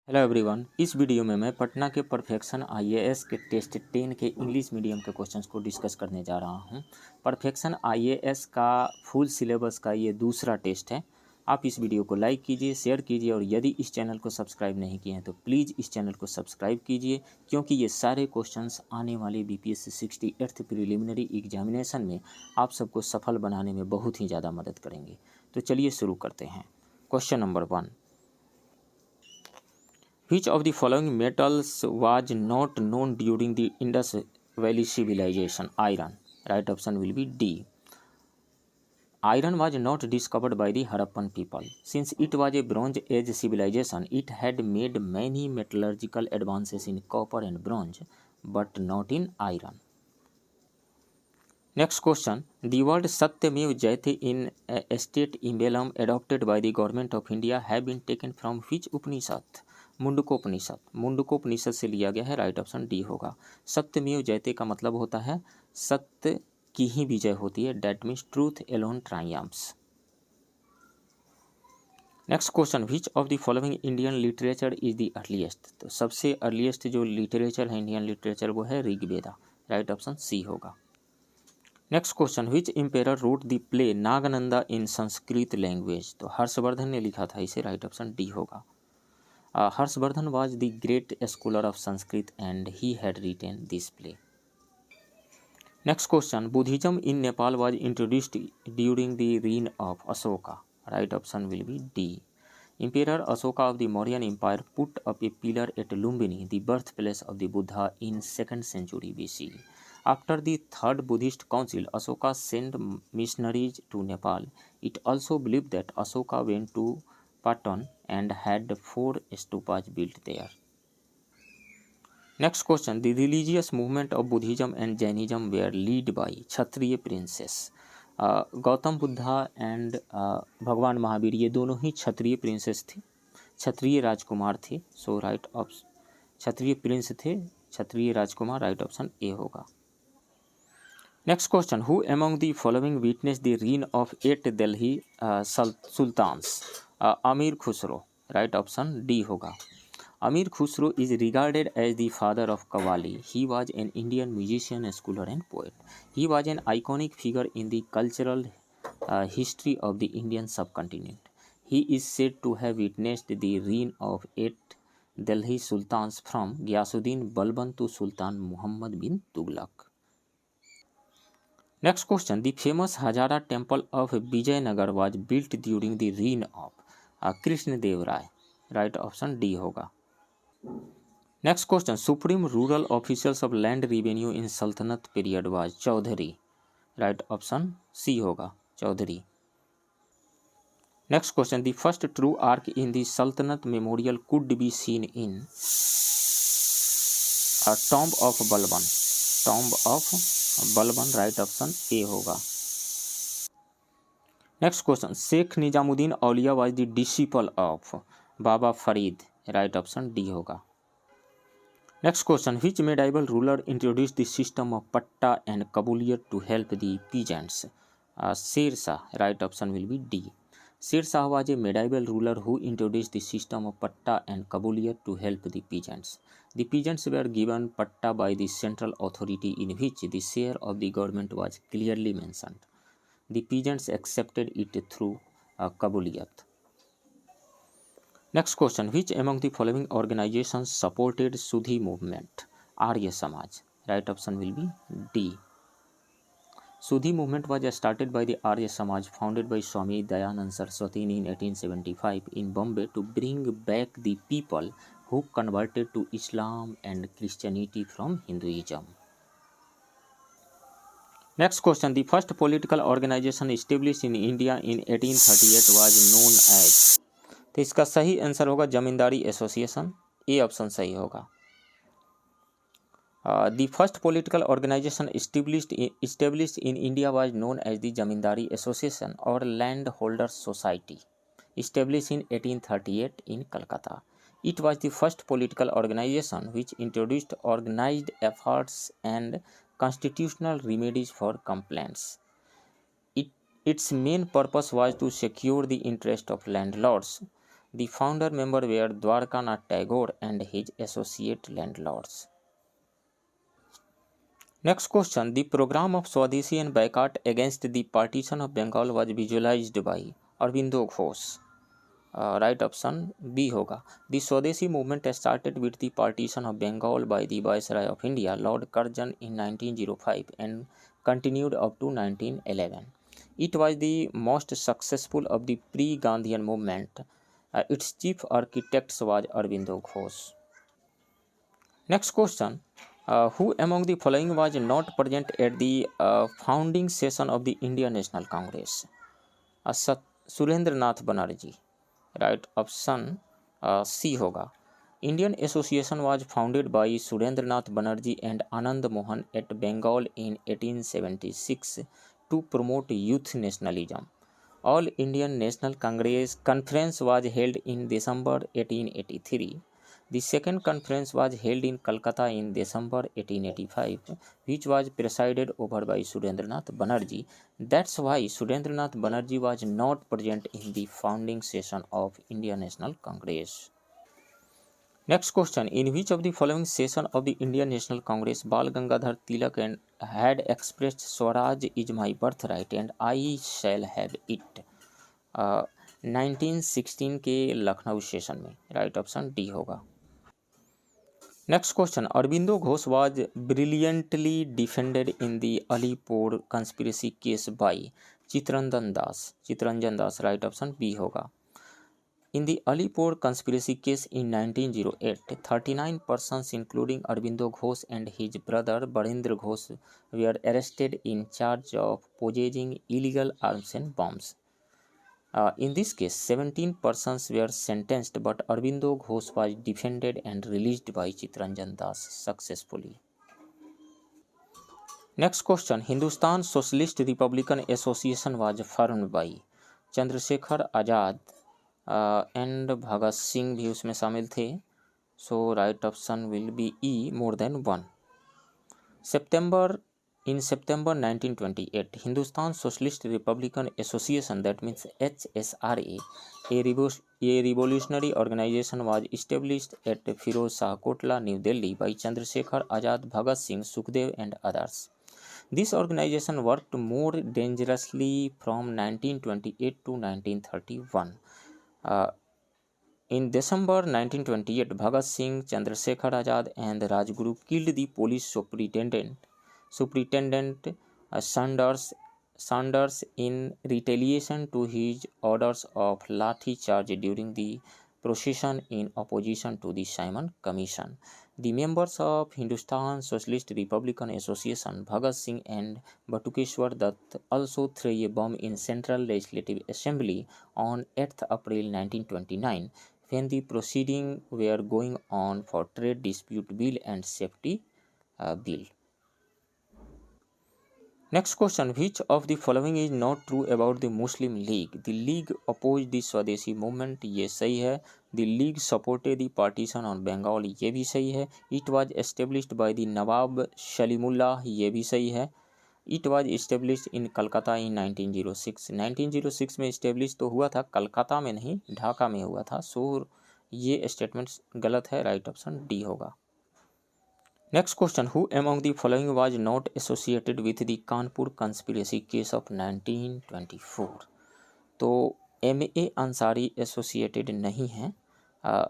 Hello everyone, इस video में मैं पटना के परफेक्शन आईएएस के टेस्ट 10 के इंग्लिश मीडियम के क्वेश्चंस को डिस्कस करने जा रहा हूं। परफेक्शन आईएएस का फुल सिलेबस का ये दूसरा टेस्ट है। आप इस वीडियो को लाइक कीजिए, शेयर कीजिए और यदि इस चैनल को सब्सक्राइब नहीं किए हैं तो प्लीज़ इस चैनल को सब्सक्राइब कीजिए, क्योंकि ये सारे क्वेश्चंस आने वाले बीपीएससी 68th प्रिलिमिनरी एग्जामिनेशन में आप सबको सफल बनाने में बहुत ही ज़्यादा मदद करेंगे। तो चलिए शुरू करते हैं। Question number 1, which of the following metals was not known during the Indus Valley civilization? Iron. Right option will be D. Iron was not discovered by the Harappan people. Since it was a Bronze Age civilization, it had made many metallurgical advances in copper and bronze, but not in iron. Next question. The word Satyamev Jayate in a state emblem adopted by the government of India have been taken from which Upanishad? Mundakopanishad. Mundakopanishad से लिया गया है। Right option D होगा। सत्यमेव जयते का मतलब होता है सत्य की ही विजय होती है। That means truth alone triumphs. Next question, which of the following Indian literature is the earliest? तो सबसे अर्लीस्ट जो लिटरेचर है इंडियन लिटरेचर वो है ऋग्वेदा। राइट ऑप्शन सी होगा। Next question, which emperor wrote the play Nagananda in Sanskrit language? तो हर्षवर्धन ने लिखा था इसे। राइट ऑप्शन डी होगा। Harshvardhan was the great scholar of Sanskrit and he had written this play. Next question, Buddhism in Nepal was introduced during the reign of Ashoka. Right option will be D. Emperor Ashoka of the Mauryan Empire put up a pillar at Lumbini, the birthplace of the Buddha, in 2nd century BC. After the third Buddhist council, Ashoka sent missionaries to Nepal. It also believed that Ashoka went to Patan and had 4 stupas built there. Next question, the religious movement of Buddhism and Jainism were led by Kshatriya princes. Gautam Buddha and भगवान महावीर ये दोनों ही क्षत्रिय princess थे, क्षत्रिय राजकुमार थे। So right option Kshatriya prince थे, क्षत्रिय राजकुमार। Right option A होगा। Next question, who among the following witness the reign of 8 Delhi sultans? Amir Khusro. Right option D होगा। Amir Khusro is regarded as the father of qawwali. He was an Indian musician, scholar and poet. He was an iconic figure in the cultural history of the Indian subcontinent. He is said to have witnessed the reign of 8 Delhi sultans from Ghiyasuddin Balban to sultan Muhammad bin Tughlaq. Next question, the famous Hazara temple of Vijayanagar was built during the reign of Krishna Dev Rai. Right option D होगा. Next question, supreme rural officials of land revenue in Sultanate period was Chaudhary. Right option C होगा, Chaudhary. Next question, the first true arc in the Sultanate memorial could be seen in Tomb of Balban. Tomb of Balban. Right option A होगा. Next question, Sheikh Nizamuddin Auliya was the disciple of Baba Farid. Right option D होगा. Next question, which medieval ruler introduce the system of patta and kabuliyat to help the peasants? Sher Shah. Right option will be D. Sher Shah was a medieval ruler who introduce the system of patta and kabuliyat to help the peasants. The peasants were given patta by the central authority in which the share of the government was clearly mentioned. The peasants accepted it through kabuliyat. Next question, which among the following organizations supported Sudhi movement? Arya Samaj. Right option will be D. Sudhi movement was started by the Arya Samaj founded by Swami Dayanand Saraswati in 1875 in Bombay to bring back the people who converted to Islam and Christianity from Hinduism. Next question, the first political organization established in India in 1838 was known as? तो इसका सही answer होगा जमींदारी association. A option सही होगा. The first political organization established in India was known as the Jamindari Association or Landholders Society, established in 1838 in Calcutta. It was the first political organization which introduced organized efforts and constitutional remedies for complaints. Its main purpose was to secure the interest of landlords. The founder member were Dwarkanath Tagore and his associate landlords. Next question. The program of Swadeshi and boycott against the partition of Bengal was visualized by Aurobindo Ghosh. Right option B होगा. The Swadeshi movement started with the partition of Bengal by the Viceroy of India, Lord Curzon, in 1905 and continued up to 1911. It was the most successful of the pre-Gandhian movement. Its chief architect was Aurobindo Ghosh. Next question. Who among the following was not present at the founding session of the Indian National Congress? Surendranath Banerjee. Right option C होगा. Indian Association was founded by Surendranath Banerjee and Anand Mohan at Bengal in 1876 to promote youth nationalism. All Indian National Conference was held in December 1883. The second conference was held in Calcutta in December 1885, which was presided over by Surendranath Banerjee. That's why Surendranath Banerjee was not present in the founding session of Indian National Congress. Next question. In which of the following session of the Indian National Congress Bal Gangadhar Tilak had expressed Swaraj is my birthright and I shall have it? 1916 के Lucknow session में. Right option D होगा. Next question. Aurobindo Ghosh was brilliantly defended in the Alipur conspiracy case by Chittaranjan Das. Chittaranjan Das. Right option B होगा. In the Alipur conspiracy case in 1908, 39 persons including Aurobindo Ghosh and his brother Barendra Ghosh were arrested in charge of possessing illegal arms and bombs. In this case, 17 persons were sentenced, but Aurobindo Ghosh was defended and released by Chittaranjan Das successfully. Next question. Hindustan Socialist Republican Association was formed by Chandrasekhar Azad and Bhagat Singh भी उसमें शामिल थे. So right option will be E, more than one. In September 1928, Hindustan Socialist Republican Association, that means HSRA, a revolutionary organization, was established at Firoz Shah Kotla, New Delhi by Chandrasekhar Azad, Bhagat Singh, Sukhdev and others. This organization worked more dangerously from 1928 to 1931. In December 1928, Bhagat Singh, Chandrasekhar Azad and Rajguru killed the police Superintendent Saunders in retaliation to his orders of lathi charge during the procession in opposition to the Simon Commission. The members of Hindustan Socialist Republican Association, Bhagat Singh and Batukeshwar Dutt, also threw a bomb in Central Legislative Assembly on 8th April 1929 when the proceedings were going on for Trade Dispute Bill and Safety Bill. Next question. Which of the following is not true about the Muslim League? The League opposed the Swadeshi movement. ये सही है. The League supported the partition on Bengal. ये भी सही है. It was established by the Nawab Salimullah. ये भी सही है. It was established in Calcutta in 1906. 1906 में established तो हुआ था, कलकत्ता में नहीं, ढाका में हुआ था. So ये स्टेटमेंट गलत है. राइट ऑप्शन डी होगा. Next question. Who among the following was not associated with the Kanpur conspiracy case of 1924? तो M.A. अंसारी एसोसिएटेड नहीं हैं.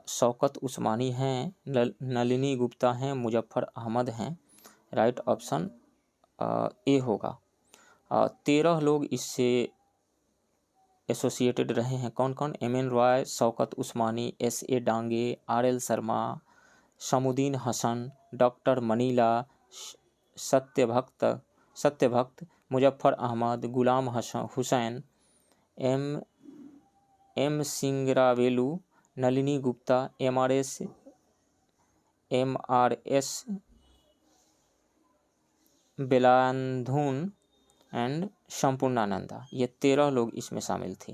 शौकत उस्मानी हैं, नलिनी गुप्ता हैं, मुजफ्फर अहमद हैं. राइट ऑप्शन ए होगा. 13 लोग इससे एसोसिएटेड रहे हैं. कौन कौन? M.N. Roy, Shaukat Usmani, S.A. Dange, R.L. Sharma, Shamsuddin Hasan, doctor Manila, Satyabhakta, Muzaffar Ahmad, Ghulam Hussain, M Singaravelu, Nalini Gupta, MRS बेलांधून एंड संपूर्णानंदा. ये 13 लोग इसमें शामिल थे.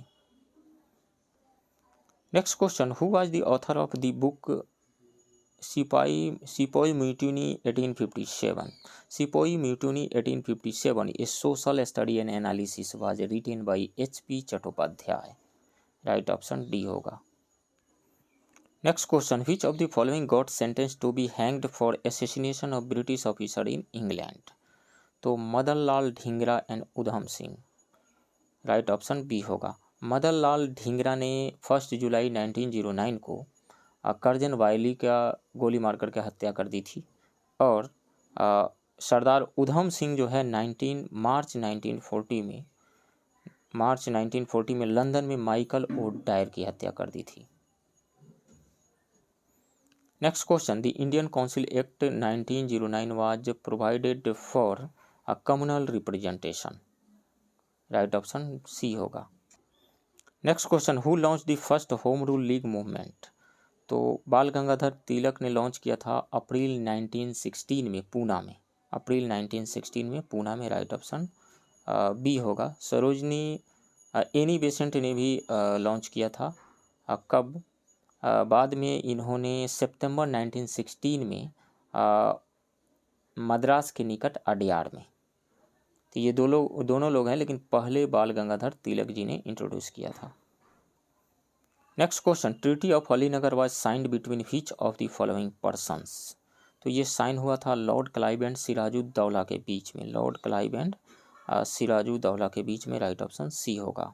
Next question. Who was the author of the book Sepoy Mutiny 1857? Sepoy Mutiny 1857, a social study and analysis, was written by H.P. Chattopadhyay. Right option D होगा. Next question, which of the following got sentence to be hanged for assassination of British officer in England? तो Madan Lal Dhingra and Udham Singh, right option B होगा। मदन लाल ढींगरा ने 1 जुलाई 1909 को करजन वायली का गोली मार करके हत्या कर दी थी, और सरदार उधम सिंह जो है मार्च 1940 में लंदन में माइकल ओडायर की हत्या कर दी थी। Next question, the Indian council act 1909 was provided for a communal representation, right option C होगा। Next question, who launch the first home rule league movement? तो बाल गंगाधर तिलक ने लॉन्च किया था अप्रैल 1916 में पूना में, अप्रैल 1916 में पूना में, राइट ऑप्शन बी होगा। सरोजनी एनी बेसेंट ने भी लॉन्च किया था, कब? बाद में इन्होंने सितंबर 1916 में मद्रास के निकट अडयार में। तो ये दोनों लोग हैं, लेकिन पहले बाल गंगाधर तिलक जी ने इंट्रोड्यूस किया था। Next question, treaty of Alinagar was signed between which of the following persons? तो ये साइन हुआ था लॉर्ड क्लाइव एंड सिराजुद्दौला के बीच में, लॉर्ड क्लाइव एंड सिराजुद्दौला के बीच में, राइट ऑप्शन सी होगा।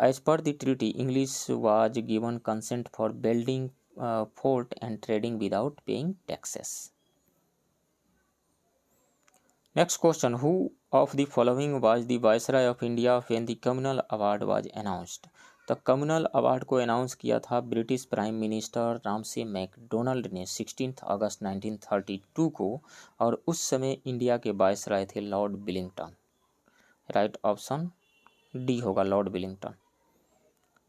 As per the treaty English was given consent for building fort and trading without paying taxes. Next question, who of the following was the viceroy of India when the communal award was announced? तो communal award को announce किया था British prime minister Ramsay MacDonald ने 16 अगस्त 1932 को, और उस समय India के वायसराय थे Lord Willingdon, right option D होगा, Lord Willingdon.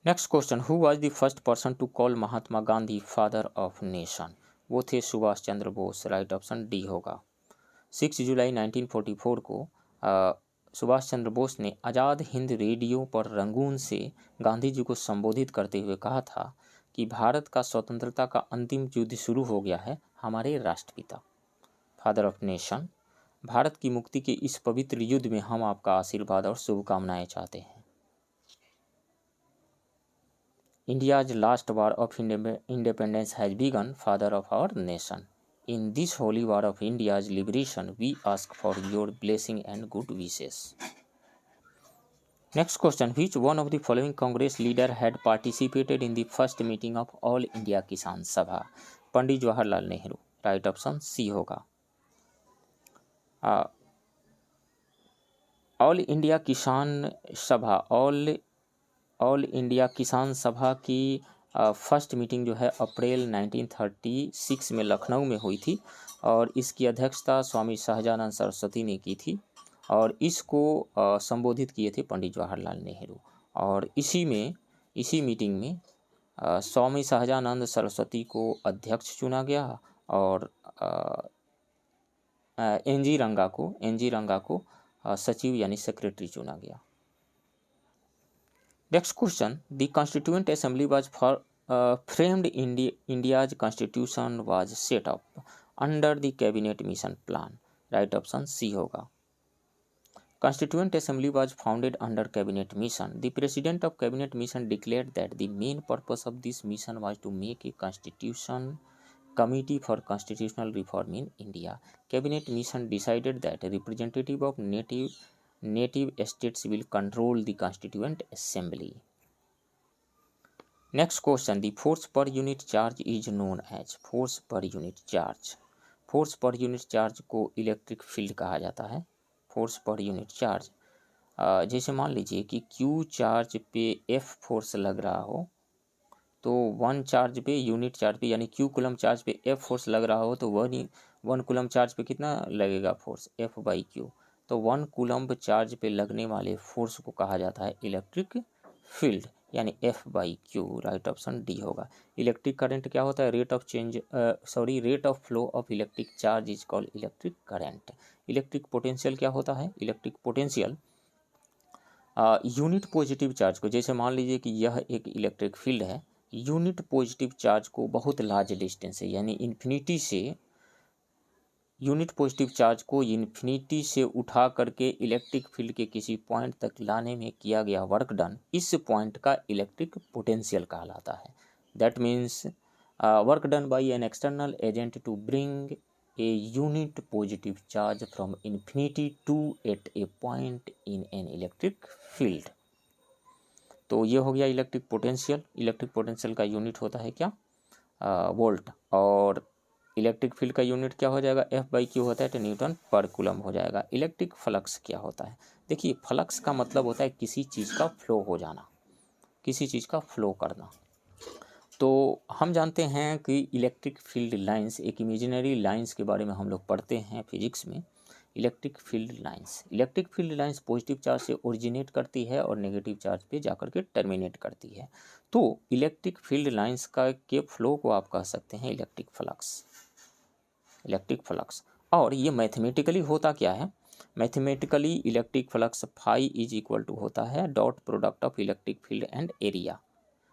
Next question, who was the first person to call Mahatma Gandhi father of nation? वो थे Subhash Chandra Bose, right option D होगा। 6 जुलाई 1944 को सुभाष चंद्र बोस ने आज़ाद हिंद रेडियो पर रंगून से गांधी जी को संबोधित करते हुए कहा था कि भारत का स्वतंत्रता का अंतिम युद्ध शुरू हो गया है, हमारे राष्ट्रपिता, फादर ऑफ नेशन, भारत की मुक्ति के इस पवित्र युद्ध में हम आपका आशीर्वाद और शुभकामनाएं चाहते हैं। India's last war of independence has begun, father of our nation. In this holy war of India's liberation, we ask for your blessing and good wishes. Next question, which one of the following Congress leader had participated in the first meeting of All India Kisan Sabha? Pandit Jawaharlal Nehru, right option C होगा। All India किसान सभा, all India किसान सभा की first meeting जो है अप्रैल 1936 में लखनऊ में हुई थी, और इसकी अध्यक्षता स्वामी सहजानंद सरस्वती ने की थी, और इसको संबोधित किए थे पंडित जवाहरलाल नेहरू। और इसी मीटिंग में स्वामी सहजानंद सरस्वती को अध्यक्ष चुना गया, और एन जी रंगा को सचिव यानी सेक्रेटरी चुना गया। Next question, the Constituent Assembly was framed. India's constitution was set up under the cabinet mission plan, right option C होगा। Constituent Assembly was founded under cabinet mission. The president of cabinet mission declared that the main purpose of this mission was to make a constitution committee for constitutional reform in India. Cabinet mission decided that a representative of native states will control the Constituent Assembly. Next question, the force per unit charge is known as, force per unit charge, force per unit charge को electric field कहा जाता है। Force per unit charge, जैसे मान लीजिए कि Q charge पे F force लग रहा हो, तो 1 चार्ज पे, यूनिट चार्ज पे, यानी Q कूलम चार्ज पे F फोर्स लग रहा हो, तो 1 कूलम चार्ज पे कितना लगेगा फोर्स, F बाई Q। तो 1 कूलम चार्ज पे लगने वाले फोर्स को कहा जाता है इलेक्ट्रिक फील्ड, यानी F by Q, right option D होगा। इलेक्ट्रिक करंट क्या होता है, rate of flow of electric charge is called electric current. Electric potential क्या होता है, electric potential unit positive charge को, जैसे मान लीजिए कि यह एक इलेक्ट्रिक फील्ड है, यूनिट पॉजिटिव चार्ज को बहुत लार्ज डिस्टेंस है, यानी इन्फिनिटी से, यूनिट पॉजिटिव चार्ज को इन्फिनिटी से उठा करके इलेक्ट्रिक फील्ड के किसी पॉइंट तक लाने में किया गया वर्क डन, इस पॉइंट का इलेक्ट्रिक पोटेंशियल कहलाता है। That means work done by an external agent to bring a unit positive charge from infinity to at a point in an electric field. तो ये हो गया इलेक्ट्रिक पोटेंशियल। इलेक्ट्रिक पोटेंशियल का unit होता है क्या, वोल्ट, और इलेक्ट्रिक फील्ड का यूनिट क्या हो जाएगा, F/Q होता है तो न्यूटन पर कूलम हो जाएगा। इलेक्ट्रिक फ्लक्स क्या होता है, देखिए फ्लक्स का मतलब होता है किसी चीज़ का फ्लो हो जाना, किसी चीज़ का फ्लो करना। तो हम जानते हैं कि इलेक्ट्रिक फील्ड लाइंस एक इमेजिनरी लाइंस के बारे में हम लोग पढ़ते हैं फिजिक्स में। Electric field lines positive charge से ओरिजिनेट करती है और नेगेटिव चार्ज पे जाकर के टर्मिनेट करती है। तो इलेक्ट्रिक फील्ड लाइंस का के फ्लो को आप कह सकते हैं इलेक्ट्रिक फ्लक्स। और ये मैथमेटिकली होता क्या है, mathematically electric flux phi is equal to होता है dot product of electric field and area,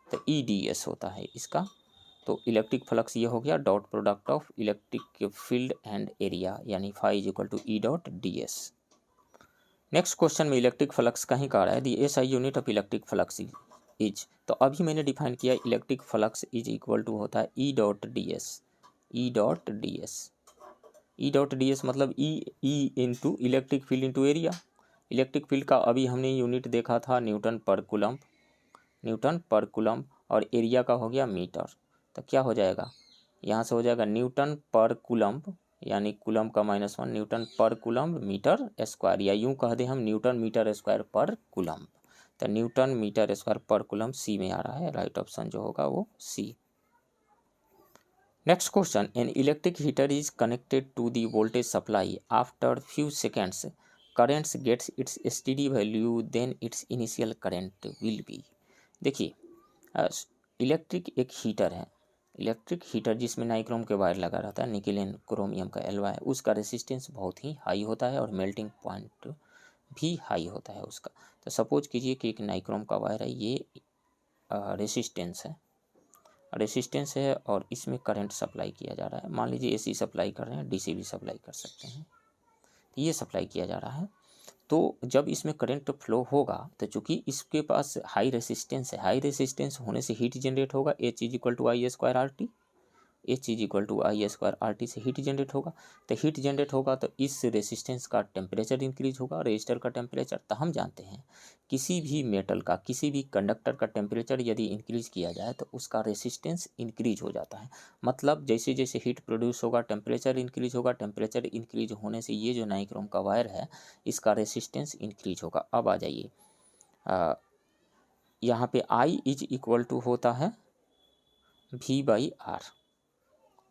तो EDS होता है इसका। तो इलेक्ट्रिक फ्लक्स ये हो गया dot product of electric field and area, यानी phi is equal to E.ds। Next question में इलेक्ट्रिक फ्लक्स कहीं का आ रहा है, the SI unit of electric flux is, तो अभी मैंने डिफाइन किया electric flux is equal to होता है E.ds मतलब E into electric field into area. Electric field का अभी हमने यूनिट देखा था न्यूटन पर कूलम, और एरिया का हो गया मीटर। तो क्या हो जाएगा, यहाँ से हो जाएगा न्यूटन पर कूलम, यानी कूलम का -1 न्यूटन पर कूलम मीटर स्क्वायर, या यूँ कह दें हम newton metre square per coulomb. तो newton metre square per coulomb C में आ रहा है, राइट ऑप्शन जो होगा वो C. Next question, an electric heater is connected to the voltage supply after few seconds currents gets its steady value then its initial current will be. देखिए electric एक heater है, इलेक्ट्रिक हीटर जिसमें nichrome के wire लगा रहता है, nickel and chromium का alloy, उसका रेसिस्टेंस बहुत ही हाई होता है और मेल्टिंग पॉइंट भी हाई होता है उसका। तो सपोज कीजिए कि एक नाइक्रोम का वायर है, ये रेसिस्टेंस है और इसमें करंट सप्लाई किया जा रहा है। मान लीजिए AC सप्लाई कर रहे हैं, DC भी सप्लाई कर सकते हैं, ये सप्लाई किया जा रहा है। तो जब इसमें करंट फ्लो होगा तो चूंकि इसके पास हाई रेसिस्टेंस है, हाई रेसिस्टेंस होने से हीट जनरेट होगा, H is equal to I² RT से हीट जनरेट होगा। तो हीट जनरेट होगा तो इस रेसिस्टेंस का टेम्परेचर इंक्रीज होगा, रेजिस्टर का टेम्परेचर। तो हम जानते हैं किसी भी मेटल का, किसी भी कंडक्टर का टेम्परेचर यदि इंक्रीज किया जाए तो उसका रेसिस्टेंस इंक्रीज हो जाता है। मतलब जैसे जैसे हीट प्रोड्यूस होगा टेम्परेचर इंक्रीज होगा, टेम्परेचर इंक्रीज होने से ये जो नाइक्रोम का वायर है इसका रेसिस्टेंस इंक्रीज होगा। अब आ जाइए यहाँ पे I इज इक्वल टू होता है V/R,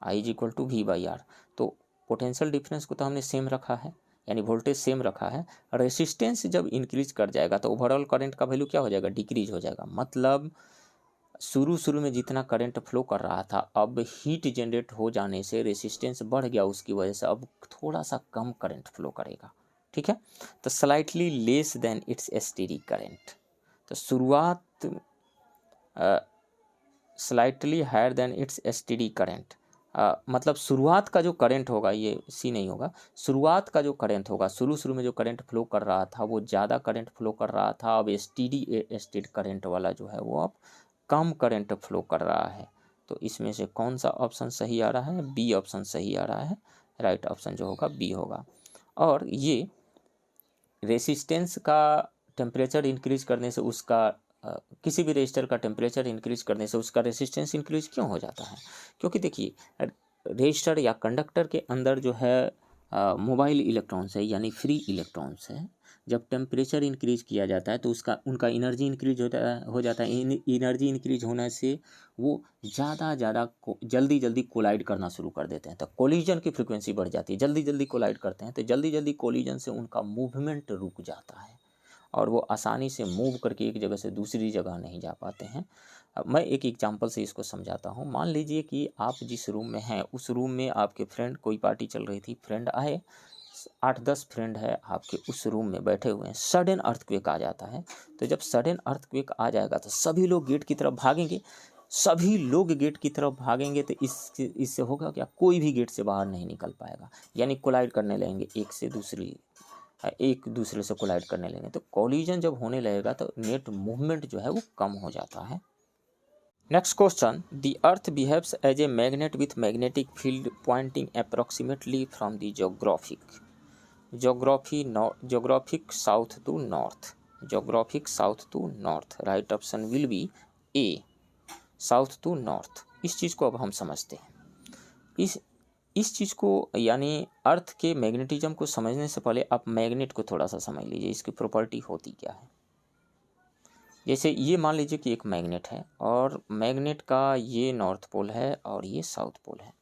I is equal to V/R। तो पोटेंशियल डिफरेंस को तो हमने सेम रखा है, यानी वोल्टेज सेम रखा है। रेसिस्टेंस जब इंक्रीज कर जाएगा तो ओवरऑल करंट का वैल्यू क्या हो जाएगा, डिक्रीज हो जाएगा। मतलब शुरू में जितना करंट फ्लो कर रहा था, अब हीट जनरेट हो जाने से रेसिस्टेंस बढ़ गया, उसकी वजह से अब थोड़ा सा कम करंट फ्लो करेगा। ठीक है, तो slightly less than its steady current. तो शुरुआत slightly higher than its steady current, मतलब शुरुआत का जो करंट होगा, ये सी नहीं होगा, शुरुआत का जो करंट होगा, शुरू में जो करंट फ्लो कर रहा था वो ज़्यादा करंट फ्लो कर रहा था, अब स्टेडी स्टेट करंट वाला जो है वो अब कम करंट फ्लो कर रहा है। तो इसमें से कौन सा ऑप्शन सही आ रहा है, बी ऑप्शन सही आ रहा है, राइट ऑप्शन जो होगा बी होगा। और ये रेसिस्टेंस का टेम्परेचर इंक्रीज करने से उसका किसी भी रेजिस्टर का टेम्परेचर इंक्रीज करने से उसका रेसिस्टेंस इंक्रीज क्यों हो जाता है, क्योंकि देखिए रेजिस्टर या कंडक्टर के अंदर जो है मोबाइल इलेक्ट्रॉन्स है, यानी फ्री इलेक्ट्रॉन्स है। जब टेम्परेचर इंक्रीज किया जाता है तो उनका एनर्जी इंक्रीज हो जाता है। एनर्जी इंक्रीज होने से वो जल्दी कोलाइड करना शुरू कर देते हैं, तो कोलिजन की फ्रिक्वेंसी बढ़ जाती है, जल्दी कोलाइड करते हैं, तो जल्दी कोलिजन से उनका मूवमेंट रुक जाता है और वो आसानी से मूव करके एक जगह से दूसरी जगह नहीं जा पाते हैं। अब मैं एक एग्जांपल से इसको समझाता हूँ। मान लीजिए कि आप जिस रूम में हैं उस रूम में आपके फ्रेंड, कोई पार्टी चल रही थी, फ्रेंड आए, 8-10 फ्रेंड है आपके उस रूम में बैठे हुए हैं, सडन अर्थक्वेक आ जाता है। तो जब सडन अर्थक्वेक आ जाएगा तो सभी लोग गेट की तरफ भागेंगे, तो इससे होगा क्या, कोई भी गेट से बाहर नहीं निकल पाएगा, यानी कोलाइड करने लगेंगे, एक दूसरे से कोलाइड करने लगेंगे। तो कोलिजन जब होने लगेगा तो नेट मूवमेंट जो है वो कम हो जाता है। Next question, the earth behaves as a magnet with magnetic field pointing approximately from the geographic south to north. Geographic south to north. Right option will be A, south to north. इस चीज़ को अब हम समझते हैं। इस चीज़ को यानी अर्थ के मैग्नेटिज्म को समझने से पहले आप मैग्नेट को थोड़ा सा समझ लीजिए, इसकी प्रॉपर्टी होती क्या है। जैसे ये मान लीजिए कि एक मैग्नेट है और मैग्नेट का ये नॉर्थ पोल है और ये साउथ पोल है।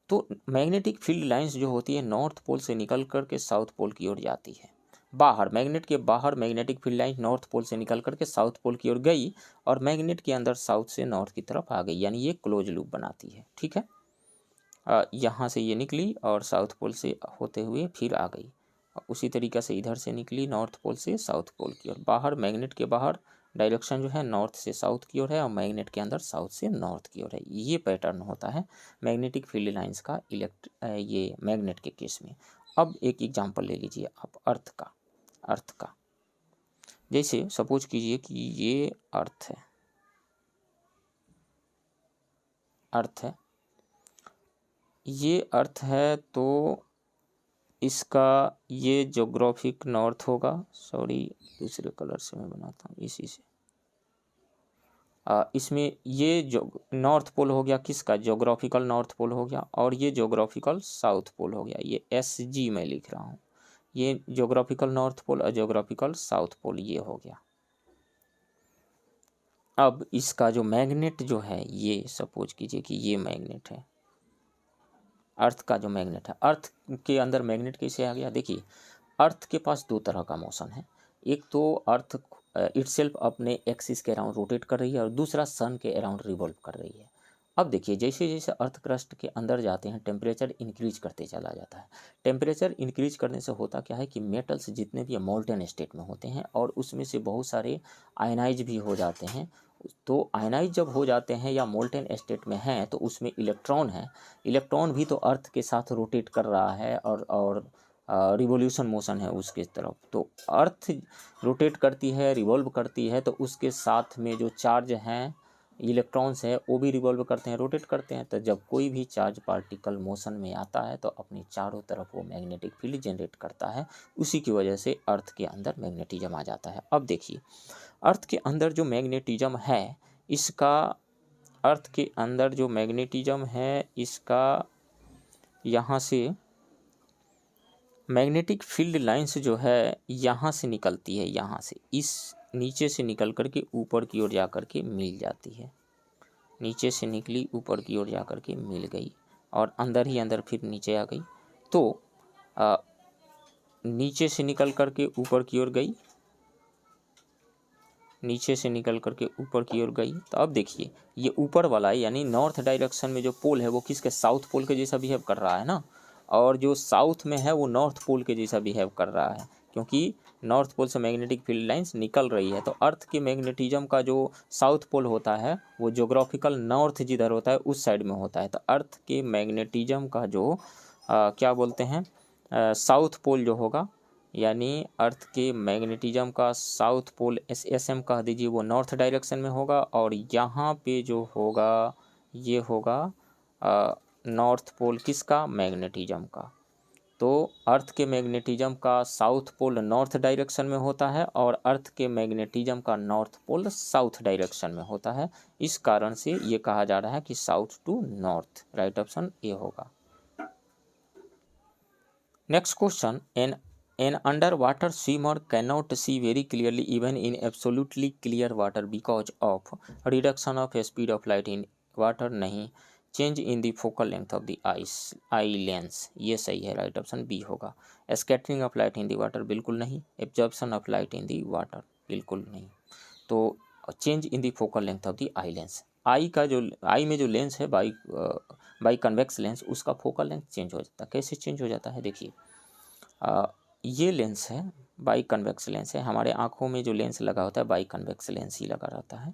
तो मैग्नेटिक फील्ड लाइंस जो होती है नॉर्थ पोल से निकल कर के साउथ पोल की ओर जाती है। बाहर मैग्नेट के बाहर magnetic field line north pole से निकल कर के साउथ पोल की ओर गई और मैग्नेट के अंदर साउथ से नॉर्थ की तरफ आ गई, यानी ये क्लोज लूप बनाती है। ठीक है, यहाँ से ये निकली और साउथ पोल से होते हुए फिर आ गई। उसी तरीक़े से इधर से निकली नॉर्थ पोल से साउथ पोल की ओर। बाहर मैग्नेट के बाहर डायरेक्शन जो है नॉर्थ से साउथ की ओर है और मैग्नेट के अंदर साउथ से नॉर्थ की ओर है। ये पैटर्न होता है मैग्नेटिक फील्ड लाइंस का ये मैग्नेट के केस में। अब एक एग्जांपल ले लीजिए आप अर्थ का। जैसे सपोज कीजिए कि ये अर्थ है, ये अर्थ है, तो इसका ये ज्योग्राफिक नॉर्थ होगा। सॉरी, दूसरे कलर से मैं बनाता हूँ, इसी से। इसमें ये जो नॉर्थ पोल हो गया किसका, ज्योग्राफिकल नॉर्थ पोल हो गया, और ये ज्योग्राफिकल साउथ पोल हो गया। ये SG मैं लिख रहा हूँ। ये ज्योग्राफिकल नॉर्थ पोल और ज्योग्राफिकल साउथ पोल ये हो गया। अब इसका जो मैग्नेट जो है, ये सपोज कीजिए कि ये मैग्नेट है, अर्थ का जो मैग्नेट है। अर्थ के अंदर मैग्नेट कैसे आ गया? देखिए, अर्थ के पास दो तरह का मोशन है। एक तो अर्थ इटसेल्फ अपने एक्सिस के अराउंड रोटेट कर रही है और दूसरा सन के अराउंड रिवॉल्व कर रही है। अब देखिए, जैसे जैसे अर्थ क्रस्ट के अंदर जाते हैं टेम्परेचर इंक्रीज करते चला जाता है। टेम्परेचर इंक्रीज करने से होता क्या है कि मेटल्स जितने भी मोल्टन स्टेट में होते हैं और उसमें से बहुत सारे आयनाइज भी हो जाते हैं। तो आयनाइज जब हो जाते हैं या मोल्टन स्टेट में हैं तो उसमें इलेक्ट्रॉन है। इलेक्ट्रॉन भी तो अर्थ के साथ रोटेट कर रहा है और रिवोल्यूशन मोशन है उसके तरफ। तो अर्थ रोटेट करती है, रिवॉल्व करती है, तो उसके साथ में जो चार्ज हैं इलेक्ट्रॉन्स है वो भी रिवॉल्व करते हैं, रोटेट करते हैं। तो जब कोई भी चार्ज पार्टिकल मोशन में आता है तो अपनी चारों तरफ वो मैग्नेटिक फील्ड जनरेट करता है। उसी की वजह से अर्थ के अंदर मैग्नेटिज्म आ जाता है। अब देखिए, अर्थ के अंदर जो मैग्नेटिज्म है इसका, अर्थ के अंदर जो मैग्नेटिज्म है इसका, यहाँ से मैग्नेटिक फील्ड लाइंस जो है यहाँ से निकलती है, यहाँ से इस नीचे से निकल कर के ऊपर की ओर जा कर के मिल जाती है। नीचे से निकली, ऊपर की ओर जा कर के मिल गई और अंदर ही अंदर फिर नीचे आ गई। तो नीचे से निकल कर के ऊपर की ओर गई, नीचे से निकल कर के ऊपर की ओर गई। तो अब देखिए, ये ऊपर वाला यानी नॉर्थ डायरेक्शन में जो पोल है वो किसके, साउथ पोल के जैसा बिहेव कर रहा है ना, और जो साउथ में है वो नॉर्थ पोल के जैसा बिहेव कर रहा है, क्योंकि नॉर्थ पोल से मैग्नेटिक फील्ड लाइंस निकल रही है। तो अर्थ के मैग्नेटिज्म का जो साउथ पोल होता है वो ज्योग्राफिकल नॉर्थ जिधर होता है उस साइड में होता है। तो अर्थ के मैग्नेटिज्म का जो क्या बोलते हैं, साउथ पोल जो होगा, यानी अर्थ के मैग्नेटिज्म का साउथ पोल SSM कह दीजिए, वो नॉर्थ डायरेक्शन में होगा। और यहाँ पे जो होगा ये होगा नॉर्थ पोल किसका, मैग्नेटिज्म का। तो अर्थ के मैग्नेटिज्म का साउथ पोल नॉर्थ डायरेक्शन में होता है और अर्थ के मैग्नेटिज्म का नॉर्थ पोल साउथ डायरेक्शन में होता है। इस कारण से ये कहा जा रहा है कि south to north. Right option A होगा। Next question, An underwater swimmer cannot see very clearly even in absolutely clear water because of reduction of speed of light in water, नहीं, change in the focal length of the eye lens. ये सही है, right option B होगा। Scattering of light in the water बिल्कुल नहीं, absorption of light in the water बिल्कुल नहीं। तो change in the focal length of the eye lens, eye का जो आई में जो लेंस है बाई कन्वेक्स लेंस, उसका फोकल लेंथ चेंज हो जाता है। कैसे चेंज हो जाता है? देखिए, ये लेंस है बाई कन्वेक्स लेंस है। हमारे आँखों में जो लेंस लगा होता है बाई कन्वेक्स लेंस ही लगा रहता है।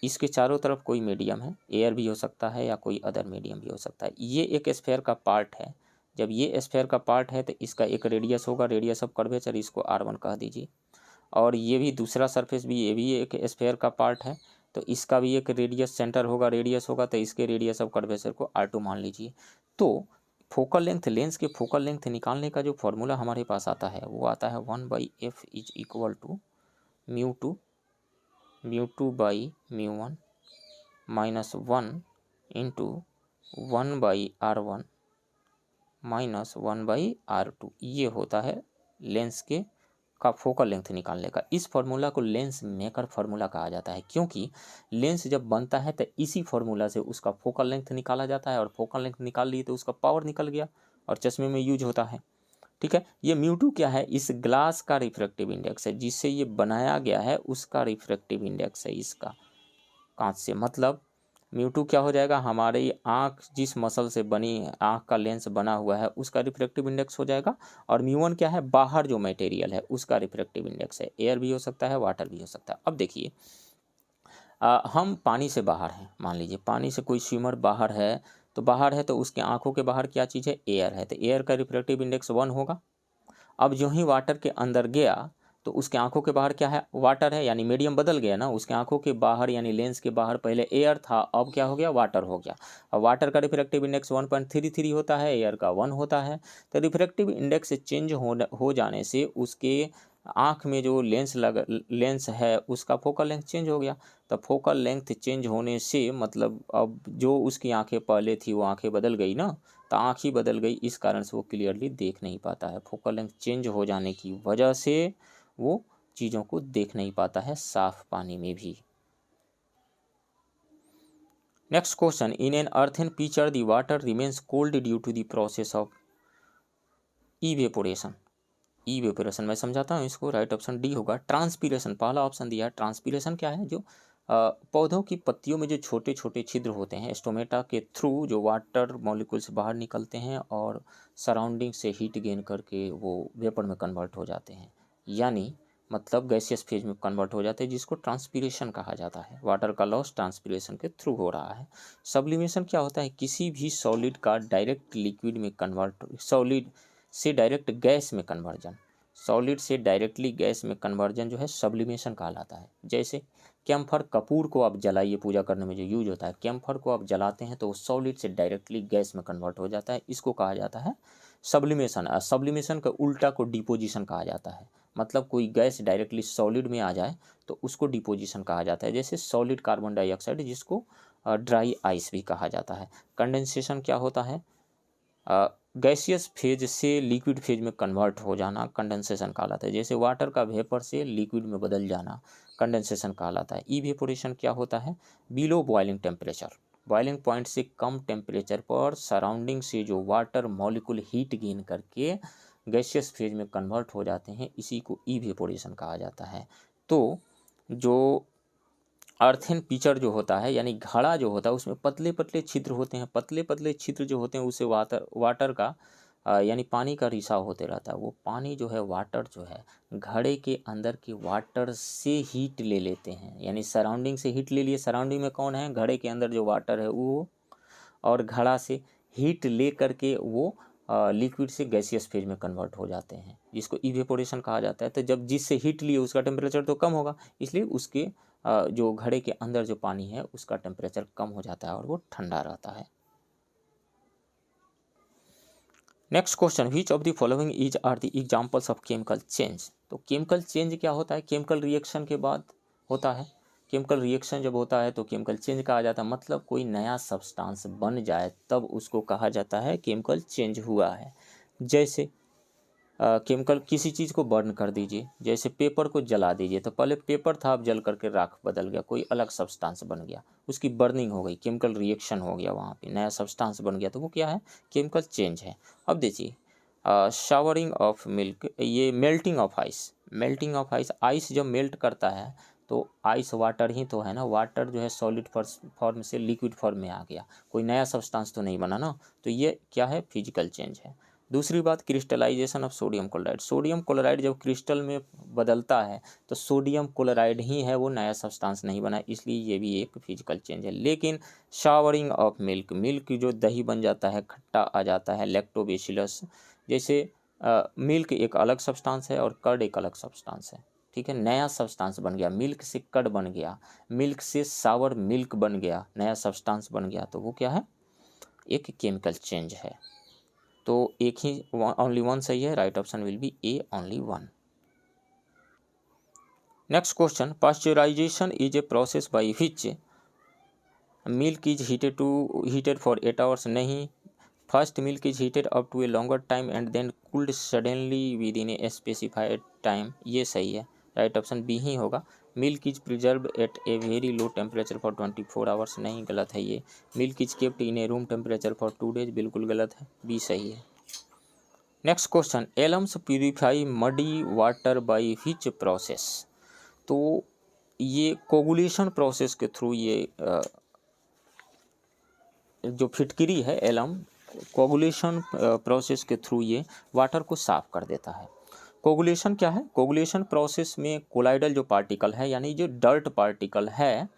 इसके चारों तरफ कोई मीडियम है, एयर भी हो सकता है या कोई अदर मीडियम भी हो सकता है। ये एक स्फेयर का पार्ट है। जब ये स्फेयर का पार्ट है तो इसका एक रेडियस होगा, रेडियस ऑफ कर्वेचर, इसको R1 कह दीजिए। और ये भी दूसरा सरफेस भी, ये भी एक स्फेयर का पार्ट है। तो इसका भी एक रेडियस सेंटर होगा, रेडियस होगा, तो इसके रेडियस ऑफ कर्वेचर को R2 मान लीजिए। तो फोकल लेंथ, लेंस के फोकल लेंथ निकालने का जो फॉर्मूला हमारे पास आता है वो आता है 1/f is equal to μ2 by μ1 minus 1 into 1/r1 minus 1/r2। ये होता है लेंस के का फोकल लेंथ निकालने का। इस फार्मूला को लेंस मेकर फार्मूला कहा जाता है, क्योंकि लेंस जब बनता है तो इसी फार्मूला से उसका फोकल लेंथ निकाला जाता है, और फोकल लेंथ निकाल लिए तो उसका पावर निकल गया और चश्मे में यूज होता है। ठीक है, ये μ2 क्या है, इस ग्लास का रिफ्रैक्टिव इंडेक्स है, जिससे ये बनाया गया है उसका रिफ्रैक्टिव इंडेक्स है इसका, कांच से। मतलब μ2 क्या हो जाएगा, हमारी आँख जिस मसल से बनी आँख का लेंस बना हुआ है उसका रिफ्रैक्टिव इंडेक्स हो जाएगा। और μ1 क्या है, बाहर जो मटेरियल है उसका रिफ्रैक्टिव इंडेक्स है। एयर भी हो सकता है, वाटर भी हो सकता है। अब देखिए हम पानी से बाहर हैं, मान लीजिए पानी से कोई स्विमर बाहर है, तो बाहर है तो उसके आँखों के बाहर क्या चीज़ है, एयर है, तो एयर का रिफ्रैक्टिव इंडेक्स 1 होगा। अब जो ही वाटर के अंदर गया तो उसके आंखों के बाहर क्या है, वाटर है, यानी मीडियम बदल गया ना। उसके आंखों के बाहर यानी लेंस के बाहर पहले एयर था, अब क्या हो गया, वाटर हो गया। अब वाटर का रिफ्रैक्टिव इंडेक्स 1.33 होता है, एयर का 1 होता है। तो रिफ्रैक्टिव इंडेक्स चेंज हो जाने से उसके आँख में जो लेंस है उसका फोकल लेंथ चेंज हो गया। तो फोकल लेंथ चेंज होने से मतलब अब जो उसकी आंखें पहले थी वो आंखें बदल गई ना, तो आँख ही बदल गई, इस कारण से वो क्लियरली देख नहीं पाता है। फोकल लेंथ चेंज हो जाने की वजह से वो चीज़ों को देख नहीं पाता है साफ पानी में भी। Next question, in an earthen pitcher the water remains cold due to the process of evaporation. Evaporation मैं समझाता हूँ इसको, राइट ऑप्शन डी होगा। ट्रांसपीरेशन, पहला ऑप्शन दिया। ट्रांसपीरेशन क्या है, जो पौधों की पत्तियों में जो छोटे छोटे छिद्र होते हैं स्टोमेटा के थ्रू, जो वाटर मॉलिक्यूल से बाहर निकलते हैं और सराउंडिंग से हीट गेन करके वो वेपर में कन्वर्ट हो जाते हैं, यानी मतलब गैसियस फेज में कन्वर्ट हो जाते हैं, जिसको ट्रांसपीरेशन कहा जाता है। वाटर का लॉस ट्रांसपीरेशन के थ्रू हो रहा है। सब्लिमेशन क्या होता है, किसी भी सॉलिड का डायरेक्ट लिक्विड में कन्वर्ट, सॉलिड से डायरेक्ट गैस में कन्वर्जन, सॉलिड से डायरेक्टली गैस में कन्वर्जन जो है सब्लिमेशन कहलाता है। जैसे कैम्फर, कपूर को आप जलाइए, पूजा करने में जो यूज होता है, कैम्फर को आप जलाते हैं तो वो सॉलिड से डायरेक्टली गैस में कन्वर्ट हो जाता है, इसको कहा जाता है सब्लिमेशन। सब्लिमेशन का उल्टा को डिपोजिशन कहा जाता है। मतलब कोई गैस डायरेक्टली सॉलिड में आ जाए तो उसको डिपोजिशन कहा जाता है, जैसे सॉलिड कार्बन डाइऑक्साइड, जिसको ड्राई आइस भी कहा जाता है। कंडेंसेशन क्या होता है, गैसियस फेज से लिक्विड फेज में कन्वर्ट हो जाना कंडेंसेशन कहलाता है। जैसे वाटर का वेपर से लिक्विड में बदल जाना कंडेंसेशन कहलाता है। इवेपोरेशन क्या होता है, below boiling temperature, boiling point से कम टेम्परेचर पर सराउंडिंग से जो वाटर मॉलिक्यूल हीट गेन करके गैसियस फेज में कन्वर्ट हो जाते हैं, इसी को इवेपोरेशन कहा जाता है। तो जो अर्थन पिक्चर जो होता है, यानी घड़ा जो होता है, उसमें पतले पतले छिद्र होते हैं। पतले पतले छिद्र जो होते हैं उसे वाटर का यानी पानी का रिसाव होते रहता है। वो पानी जो है, वाटर जो है, घड़े के अंदर के वाटर से हीट ले लेते हैं, यानी सराउंडिंग से हीट ले लिए। सराउंडिंग में कौन है, घड़े के अंदर जो वाटर है वो, और घड़ा से हीट ले करके वो लिक्विड से गैसियस फेज में कन्वर्ट हो जाते हैं, जिसको इवेपोरेशन कहा जाता है। तो जब जिससे हीट लिए उसका टेम्परेचर तो कम होगा, इसलिए उसके जो घड़े के अंदर जो पानी है उसका टेम्परेचर कम हो जाता है और वो ठंडा रहता है। Next question, which of the following is are the examples of chemical change. तो केमिकल चेंज क्या होता है, केमिकल रिएक्शन के बाद होता है। केमिकल रिएक्शन जब होता है तो केमिकल चेंज कहा जाता है। मतलब कोई नया सब्सटेंस बन जाए तब उसको कहा जाता है केमिकल चेंज हुआ है। जैसे केमिकल, किसी चीज़ को बर्न कर दीजिए, जैसे पेपर को जला दीजिए, तो पहले पेपर था, अब जल करके राख बदल गया, कोई अलग सब्सटेंस बन गया, उसकी बर्निंग हो गई, केमिकल रिएक्शन हो गया, वहाँ पे नया सब्सटेंस बन गया, तो वो क्या है, केमिकल चेंज है। अब देखिए शावरिंग ऑफ मिल्क, ये melting of ice, melting of ice, ice जब मेल्ट करता है तो आइस वाटर ही तो है ना, वाटर जो है सॉलिड फॉर्म से लिक्विड फॉर्म में आ गया, कोई नया सब्सटेंस तो नहीं बना ना, तो ये क्या है, फिजिकल चेंज है। दूसरी बात, crystallization of sodium chloride, sodium chloride जब क्रिस्टल में बदलता है तो सोडियम क्लोराइड ही है, वो नया सब्सटेंस नहीं बना, इसलिए ये भी एक फिजिकल चेंज है। लेकिन शावरिंग ऑफ मिल्क, मिल्क जो दही बन जाता है, खट्टा आ जाता है, लैक्टोबैसिलस, जैसे मिल्क एक अलग सब्सटेंस है और कर्ड एक अलग सब्सटेंस है, ठीक है, नया सब्सटेंस बन गया, मिल्क से कर्ड बन गया, मिल्क से सावर मिल्क बन गया, नया सब्सटेंस बन गया, तो वो क्या है, एक केमिकल चेंज है। तो एक ही ओनली वन सही है, right option will be A only one. Next question, pasteurization is a process by which milk is heated for 8 hours, नहीं। First milk is heated up to a longer time and then cooled suddenly within a specified time, ये सही है, right option B ही होगा। Milk is preserve at a very low temperature for 24 hours, नहीं, गलत है ये। Milk is kept in A room temperature for 2 days, बिल्कुल गलत है, बी सही है। Next question, Elms purify muddy water by which process, तो ये कोगुलेशन प्रोसेस के थ्रू ये जो फिटकरी है एलम, कोगुलेशन प्रोसेस के थ्रू ये वाटर को साफ कर देता है। कोगुलेशन क्या है, कोगुलेशन प्रोसेस में कोलाइडल जो पार्टिकल है यानी जो डर्ट पार्टिकल है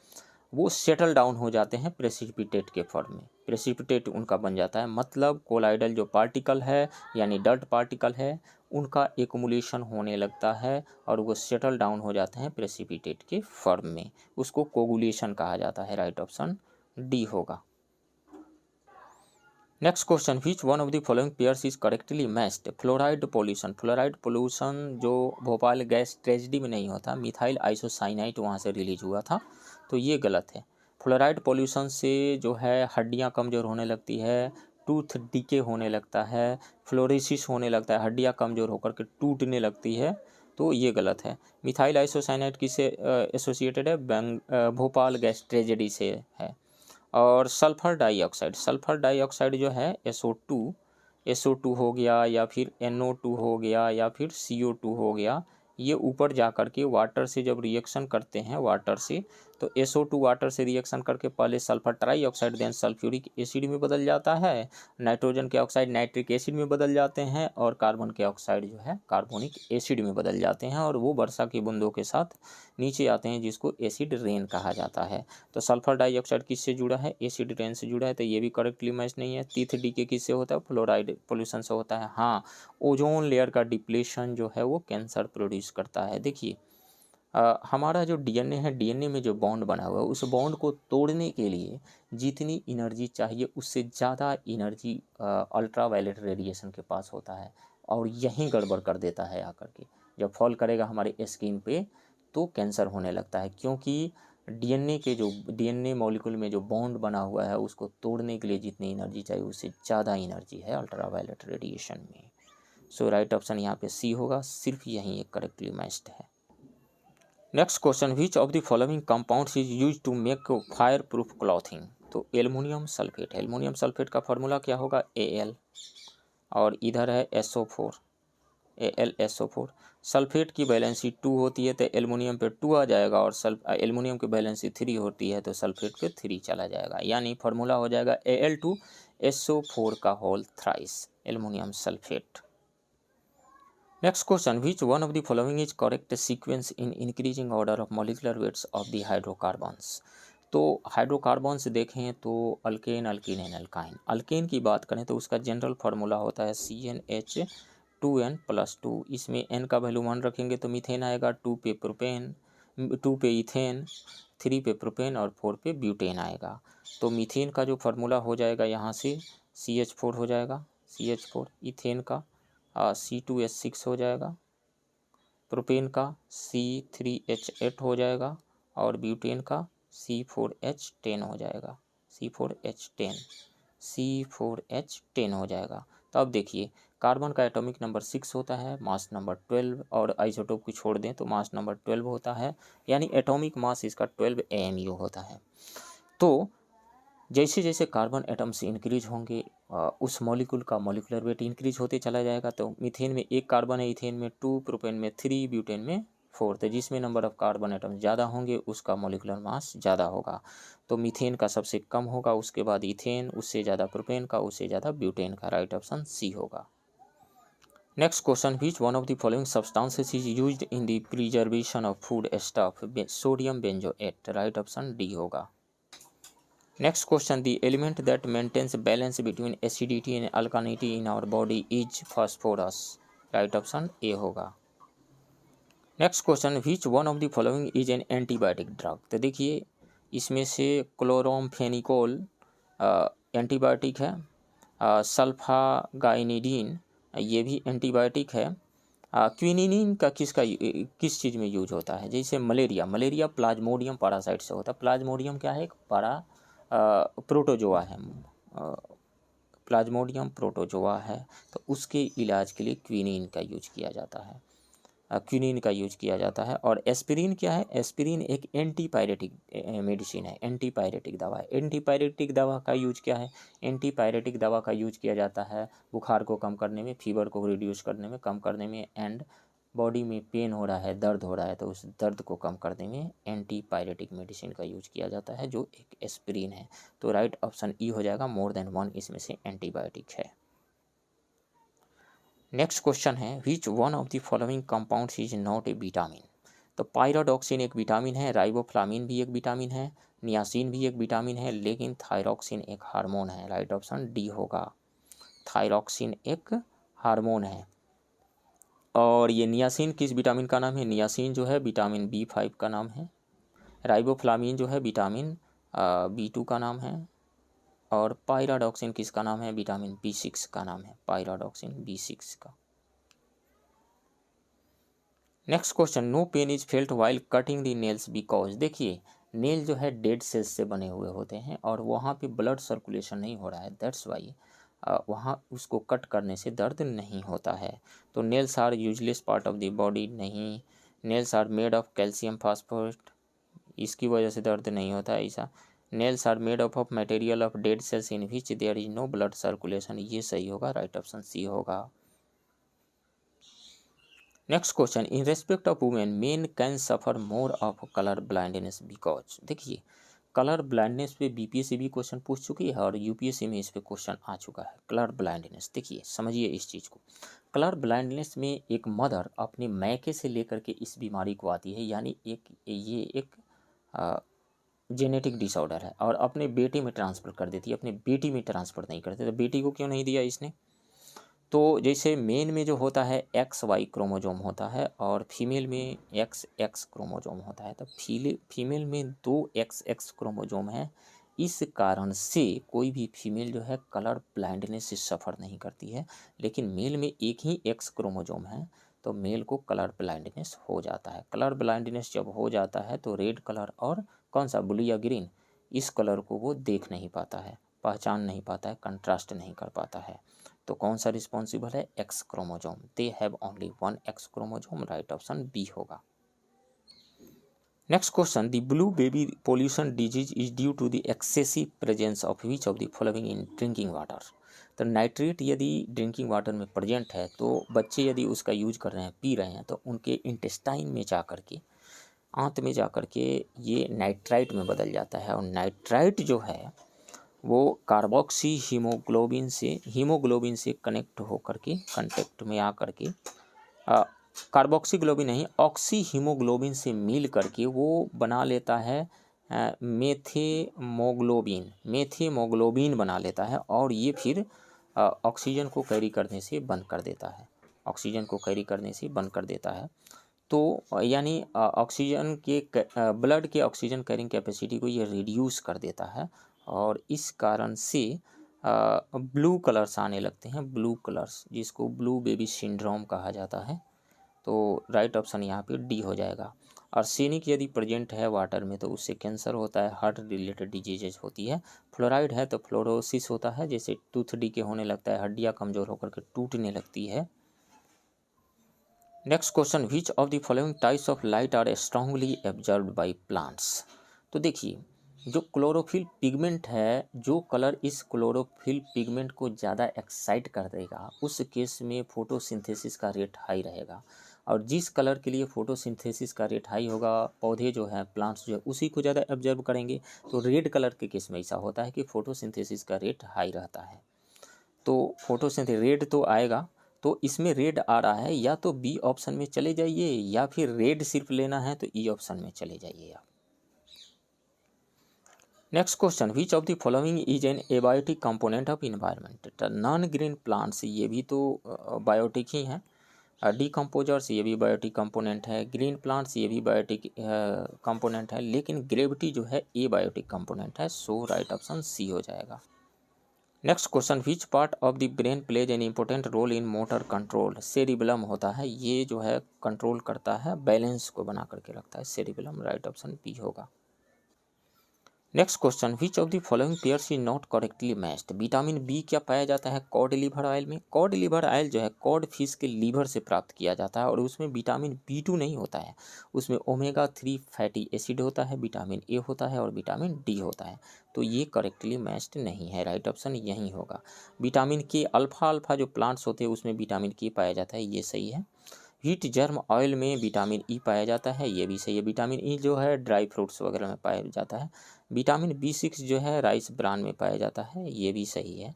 वो सेटल डाउन हो जाते हैं प्रेसिपिटेट के फॉर्म में, प्रेसिपिटेट उनका बन जाता है, मतलब कोलाइडल जो पार्टिकल है यानी डर्ट पार्टिकल है उनका एक्युमुलेशन होने लगता है और वो सेटल डाउन हो जाते हैं प्रेसिपिटेट के फॉर्म में, उसको कोगुलेशन कहा जाता है, राइट ऑप्शन डी होगा। Next question, which one of the following pairs is correctly matched, fluoride pollution, fluoride pollution जो भोपाल गैस ट्रेजेडी में नहीं होता, मिथाइल आइसोसाइनाइट वहाँ से रिलीज हुआ था, तो ये गलत है। फ्लोराइड पोल्यूशन से जो है हड्डियाँ कमज़ोर होने लगती है, टूथ डीके होने लगता है, फ्लोरोसिस होने लगता है, हड्डियाँ कमज़ोर होकर के टूटने लगती है, तो ये गलत है। मिथाइल आइसोसाइनाइट किससे एसोसिएटेड है, भोपाल गैस ट्रेजेडी से है। और सल्फ़र डाइऑक्साइड जो है SO2 हो गया या फिर NO2 हो गया या फिर CO2 हो गया, ये ऊपर जा कर के वाटर से जब रिएक्शन करते हैं वाटर से, तो SO2 वाटर से रिएक्शन करके पहले sulphur trioxide then sulphuric acid में बदल जाता है, नाइट्रोजन के ऑक्साइड नाइट्रिक एसिड में बदल जाते हैं और कार्बन के ऑक्साइड जो है कार्बोनिक एसिड में बदल जाते हैं और वो वर्षा की बूंदों के साथ नीचे आते हैं जिसको एसिड रेन कहा जाता है। तो सल्फर डाइऑक्साइड किससे जुड़ा है, एसिड रेन से जुड़ा है, तो ये भी करेक्टली मैच नहीं है। तीथ डीके किससे होता है, फ्लोराइड पोल्यूशन से होता है। हाँ, ओजोन लेयर का डिप्लेशन जो है वो कैंसर प्रोड्यूस करता है। देखिए हमारा जो डीएनए है, डीएनए में जो बॉन्ड बना हुआ है उस बॉन्ड को तोड़ने के लिए जितनी एनर्जी चाहिए उससे ज़्यादा एनर्जी अल्ट्रा वायलेट रेडिएशन के पास होता है और यहीं गड़बड़ कर देता है आकर के, जब फॉल करेगा हमारे स्किन पे तो कैंसर होने लगता है, क्योंकि डीएनए मॉलिक्यूल में जो बॉन्ड बना हुआ है उसको तोड़ने के लिए जितनी एनर्जी चाहिए उससे ज़्यादा एनर्जी है अल्ट्रा वायलेट रेडिएशन में। सो राइट ऑप्शन यहाँ पे सी होगा, सिर्फ यहीं एक करेक्टली मैच्ड है। Next question, which of the following compounds is use to make fire proof clothing, तो एल्युमिनियम सल्फेट है, एल्युमिनियम सल्फेट का फार्मूला क्या होगा Al और इधर है SO4 AlSO4। सल्फेट की वैलेंसी 2 होती है तो एल्युमिनियम पे 2 आ जाएगा और एल्युमिनियम की वैलेंसी 3 होती है तो सल्फेट पे 3 चला जाएगा, यानी फार्मूला हो जाएगा Al2SO4 का whole thrice aluminium sulphate. Next question, which one of the following is correct sequence in increasing order of molecular weights of the hydrocarbons, तो हाइड्रोकार्बन्स देखें तो alkane alkene and alkyne. Alkane की बात करें तो उसका जनरल फार्मूला होता है CnH2n+2, इसमें n का वैल्यू 1 रखेंगे तो मीथेन आएगा, 2 पे प्रोपेन, 2 पे इथेन, 3 पे प्रोपेन और 4 पे ब्यूटेन आएगा। तो मीथेन का जो फार्मूला हो जाएगा यहाँ से CH4 हो जाएगा, CH4, इथेन का C2H6 हो जाएगा, प्रोपेन का C3H8 हो जाएगा और ब्यूटेन का C4H10 हो जाएगा, C4H10 हो जाएगा। तो अब देखिए कार्बन का एटॉमिक नंबर 6 होता है, मास नंबर 12 और आइसोटोप को छोड़ दें तो मास नंबर 12 होता है, यानी एटॉमिक मास इसका 12 AMU होता है। तो जैसे जैसे कार्बन एटम्स इंक्रीज होंगे उस मॉलिक्यूल का मॉलिक्यूलर वेट इंक्रीज होते चला जाएगा। तो मीथेन में 1 कार्बन है, इथेन में 2, प्रोपेन में 3, ब्यूटेन में 4, तो जिसमें नंबर ऑफ कार्बन एटम्स ज़्यादा होंगे उसका मॉलिक्यूलर मास ज़्यादा होगा। तो मीथेन का सबसे कम होगा, उसके बाद इथेन, उससे ज़्यादा प्रोपेन का, उससे ज़्यादा ब्यूटेन का, राइट ऑप्शन सी होगा। Next question, which one of the following substances is used in the preservation of food stuff, sodium benzoate, right option D होगा। Next question, the element that maintains balance between acidity and alkalinity in our body is phosphorus, right option A होगा। Next question, which one of the following is an antibiotic drug. तो देखिए इसमें से क्लोरोमफेनिकोल antibiotic है, सल्फागाइनिडीन ये भी antibiotic है। क्विनिनिन का किस चीज़ में यूज होता है, जैसे मलेरिया प्लाज्मोडियम पैरासाइट से होता है। प्लाज्मोडियम क्या है, एक प्रोटोजोआ है, प्लाज्मोडियम प्रोटोजोआ है, तो उसके इलाज के लिए क्विनिन का यूज किया जाता है, क्विनिन का यूज किया जाता है। और एस्पिरिन क्या है, एस्पिरिन एक एंटीपायरेटिक मेडिसिन है, एंटीपायरेटिक दवा है। एंटीपायरेटिक दवा का यूज क्या है, एंटीपायरेटिक दवा का यूज किया जाता है बुखार को कम करने में, फीवर को रिड्यूस करने में, कम करने में, एंड बॉडी में पेन हो रहा है, दर्द हो रहा है, तो उस दर्द को कम करने में एंटीपायरेटिक मेडिसिन का यूज किया जाता है, जो एक एस्पिरिन है। तो राइट ऑप्शन ई हो जाएगा, मोर देन वन इसमें से एंटीबायोटिक है। नेक्स्ट क्वेश्चन है, which one of the following compounds is not A vitamin. तो पायरोडॉक्सिन एक विटामिन है, राइबोफ्लाविन भी एक विटामिन है, नियासिन भी एक विटामिन है, लेकिन थायरॉक्सिन एक हार्मोन है। राइट ऑप्शन डी होगा, थायरॉक्सिन एक हार्मोन है। और ये नियासिन किस विटामिन का नाम है, नियासिन जो है विटामिन B5 का नाम है, राइबोफ्लाविन जो है विटामिन B2 का नाम है, और पायरोडॉक्सिन किसका नाम है, विटामिन B6 का नाम है, पायरोडॉक्सिन B6 का। Next question, no pain is felt while cutting the nails because. देखिए नेल जो है डेड सेल्स से बने हुए होते हैं और वहाँ पे ब्लड सर्कुलेशन नहीं हो रहा है, दैट्स वाई वहाँ उसको कट करने से दर्द नहीं होता है। तो nails are useless part of the body, नहीं। Nails are made of calcium phosphorate, इसकी वजह से दर्द नहीं होता है ऐसा। Nails are made of material of dead cells in which there is no blood circulation, ये सही होगा, राइट ऑप्शन सी होगा। Next question, in respect of women men can suffer more of colour blindness because. देखिए colour blindness पे BPSC भी question पूछ चुकी है और यूपीएससी में इस पे क्वेश्चन आ चुका है। कलर ब्लाइंडनेस, देखिए समझिए इस चीज़ को। कलर ब्लाइंडनेस में एक मदर अपने मैके से लेकर के इस बीमारी को आती है, यानी ये एक जेनेटिक डिसऑर्डर है, और अपने बेटे में ट्रांसफ़र कर देती है, अपने बेटी में ट्रांसफ़र नहीं करती। तो बेटी को क्यों नहीं दिया इसने, तो जैसे मेन में जो होता है XY क्रोमोजोम होता है और फीमेल में XX क्रोमोजोम होता है, तो फीमेल में 2 XX क्रोमोजोम है। इस कारण से कोई भी फीमेल जो है कलर ब्लाइंडनेस से सफ़र नहीं करती है, लेकिन मेल में एक ही X क्रोमोजोम है, तो मेल को कलर ब्लाइंडनेस हो जाता है। कलर ब्लाइंडनेस जब हो जाता है तो रेड कलर और कौन सा, ब्लू या ग्रीन, इस कलर को वो देख नहीं पाता है, पहचान नहीं पाता है, कंट्रास्ट नहीं कर पाता है। तो कौन सा रिस्पॉन्सिबल है, X chromosome, they have only 1 X chromosome, right option B होगा। Next question, the blue baby pollution disease is due to the excessive presence of which of the following in drinking water. तो nitrate यदि drinking water में present है तो बच्चे यदि उसका use कर रहे हैं, पी रहे हैं, तो उनके इंटेस्टाइन में जा कर के, आंत में जा कर के ये नाइट्राइट में बदल जाता है, और नाइट्राइट जो है वो कार्बोक्सी हीमोग्लोबिन से कनेक्ट होकर के, कांटेक्ट में आ करके, कार्बोक्सी ग्लोबिन नहीं, ऑक्सी हीमोग्लोबिन से मिल करके वो बना लेता है मेथेमोग्लोबिन बना लेता है, और ये फिर ऑक्सीजन को कैरी करने से बंद कर देता है, ऑक्सीजन को कैरी करने से बंद कर देता है। तो यानी ऑक्सीजन के ब्लड के ऑक्सीजन कैरिंग कैपेसिटी को ये रिड्यूस कर देता है, और इस कारण से ब्लू कलर्स आने लगते हैं, ब्लू कलर्स, जिसको ब्लू बेबी सिंड्रोम कहा जाता है। तो राइट ऑप्शन यहाँ पे डी हो जाएगा। आर्सेनिक यदि प्रेजेंट है वाटर में तो उससे कैंसर होता है, हार्ट रिलेटेड डिजीजेज होती है। फ्लोराइड है तो फ्लोरोसिस होता है, जैसे टूथ डीके होने लगता है, हड्डियाँ कमज़ोर होकर के टूटने लगती है। Next question, which of the following types of light are strongly absorbed by plants. तो देखिए जो क्लोरोफिल पिगमेंट है, जो कलर इस क्लोरोफिल पिगमेंट को ज़्यादा एक्साइट कर देगा उस केस में फोटोसिंथेसिस का रेट हाई रहेगा, और जिस कलर के लिए फोटोसिंथेसिस का रेट हाई होगा, पौधे जो हैं, प्लांट्स जो है, उसी को ज़्यादा ऑब्जर्व करेंगे। तो रेड कलर के केस में ऐसा होता है कि फोटोसिंथेसिस का रेट हाई रहता है। तो फोटोसिंथेसिस रेड तो आएगा, तो इसमें रेड आ रहा है, या तो बी ऑप्शन में चले जाइए, या फिर रेड सिर्फ लेना है तो ई ऑप्शन में चले जाइए आप। Next question, which of the following is an abiotic component of environment. Non green plants ये भी तो बायोटिक ही हैं, डिकम्पोजर्स ये भी बायोटिक कंपोनेंट है, ग्रीन प्लांट्स ये भी बायोटिक कंपोनेंट है, लेकिन ग्रेविटी जो है ये बायोटिक कंपोनेंट है। सो राइट ऑप्शन सी हो जाएगा। Next question, which part of the brain plays an important role in motor control. Cerebellum होता है, ये जो है कंट्रोल करता है, बैलेंस को बना करके रखता है सेरिबेलम। राइट ऑप्शन बी होगा। Next question, which of the following pairs is not correctly matched. Vitamin B क्या पाया जाता है कॉड लिवर ऑयल में। कॉड लिवर ऑयल जो है कॉड फिश के लीवर से प्राप्त किया जाता है और उसमें विटामिन B2 नहीं होता है, उसमें ओमेगा 3 फैटी एसिड होता है, विटामिन ए होता है और विटामिन डी होता है। तो ये करेक्टली मैच्ड नहीं है। राइट ऑप्शन यही होगा। विटामिन के अल्फा जो प्लांट्स होते हैं उसमें विटामिन के पाया जाता है, ये सही है। व्हीट जर्म ऑयल में विटामिन ई पाया जाता है, ये भी सही है। विटामिन ई जो है ड्राई फ्रूट्स वगैरह में पाया जाता है। विटामिन B6 जो है राइस ब्रान में पाया जाता है, ये भी सही है।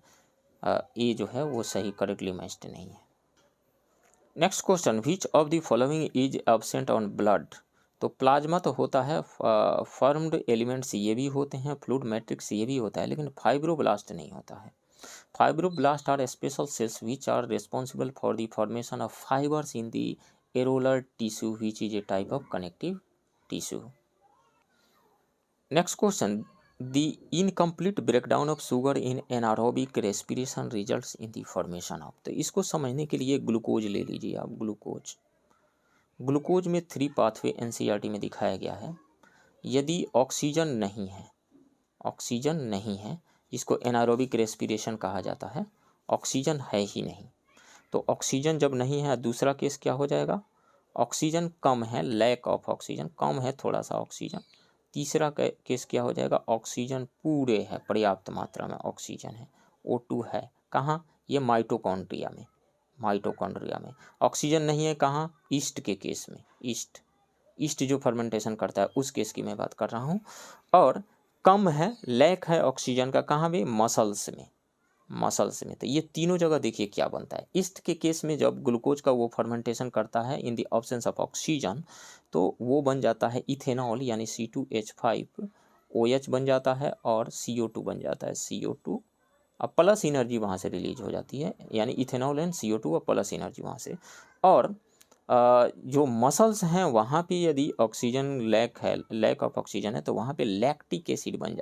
ये जो है वो सही करेक्टली मैच्ड नहीं है। Next question, which of the following is absent on blood. तो प्लाज्मा तो होता है, फॉर्म्ड एलिमेंट्स ये भी होते हैं, फ्लूइड मैट्रिक्स ये भी होता है, लेकिन फाइब्रोब्लास्ट नहीं होता है। Fibroblasts are special cells which are responsible for the formation of fibers in the areolar tissue, which is a type of connective tissue. Next question, the incomplete breakdown of sugar in anaerobic respiration results in the formation of। तो इसको समझने के लिए glucose ले लीजिए आप। Glucose में 3 pathway NCERT में दिखाया गया है। यदि ऑक्सीजन नहीं है इसको एनारोबिक रेस्पिरेशन कहा जाता है, ऑक्सीजन है ही नहीं। तो ऑक्सीजन जब नहीं है, दूसरा केस क्या हो जाएगा, ऑक्सीजन कम है, लैक ऑफ ऑक्सीजन, कम है थोड़ा सा ऑक्सीजन। तीसरा केस क्या हो जाएगा, ऑक्सीजन पूरे है, पर्याप्त मात्रा में ऑक्सीजन है, O2 है। कहाँ, ये माइटोकॉन्ड्रिया में। ऑक्सीजन नहीं है कहाँ, ईस्ट के केस में, ईस्ट जो फर्मेंटेशन करता है उस केस की मैं बात कर रहा हूँ। और कम है, लैक है ऑक्सीजन का, कहाँ भी, मसल्स में। तो ये तीनों जगह देखिए क्या बनता है। ईस्ट के केस में जब ग्लूकोज का वो फर्मेंटेशन करता है in the absence of oxygen, तो वो बन जाता है इथेनॉल, यानी C2H5OH बन जाता है और CO2 बन जाता है, CO2। अब प्लस एनर्जी वहाँ से रिलीज हो जाती है, यानी इथेनॉल एंड CO2 और प्लस एनर्जी वहाँ से। और जो मसल्स हैं वहाँ पे यदि ऑक्सीजन लैक ऑफ ऑक्सीजन है तो वहाँ पे लैक्टिक एसिड बन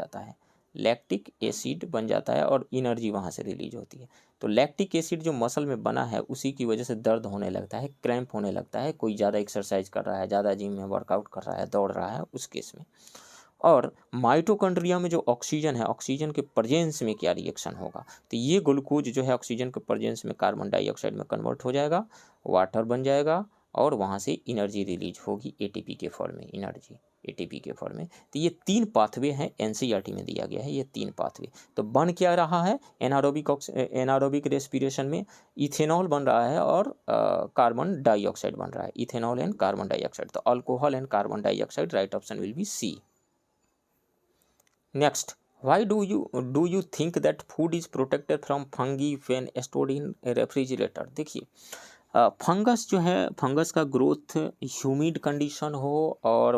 जाता है और एनर्जी वहाँ से रिलीज होती है। तो लैक्टिक एसिड जो मसल में बना है उसी की वजह से दर्द होने लगता है, क्रैम्प होने लगता है, कोई ज़्यादा एक्सरसाइज कर रहा है, ज़्यादा जिम में वर्कआउट कर रहा है, दौड़ रहा है, उस केस में। और माइटोकॉन्ड्रिया में जो ऑक्सीजन है, ऑक्सीजन के प्रेजेंस में क्या रिएक्शन होगा, तो ये ग्लूकोज जो है ऑक्सीजन के प्रेजेंस में कार्बन डाइऑक्साइड में कन्वर्ट हो जाएगा, वाटर बन जाएगा और वहाँ से एनर्जी रिलीज होगी ATP के फॉर्म में। तो ये 3 पाथवे हैं, NCERT में दिया गया है ये 3 पाथवे। तो बन क्या रहा है, एनारोबिक रेस्पिरेशन में इथेनॉल बन रहा है और कार्बन डाइऑक्साइड बन रहा है, इथेनॉल एंड कार्बन डाइऑक्साइड। तो alcohol and carbon dioxide, right option will B C। Next, why do you think that food is protected from fungi when stored in a refrigerator। देखिए, fungus जो है, fungus का growth humid condition हो और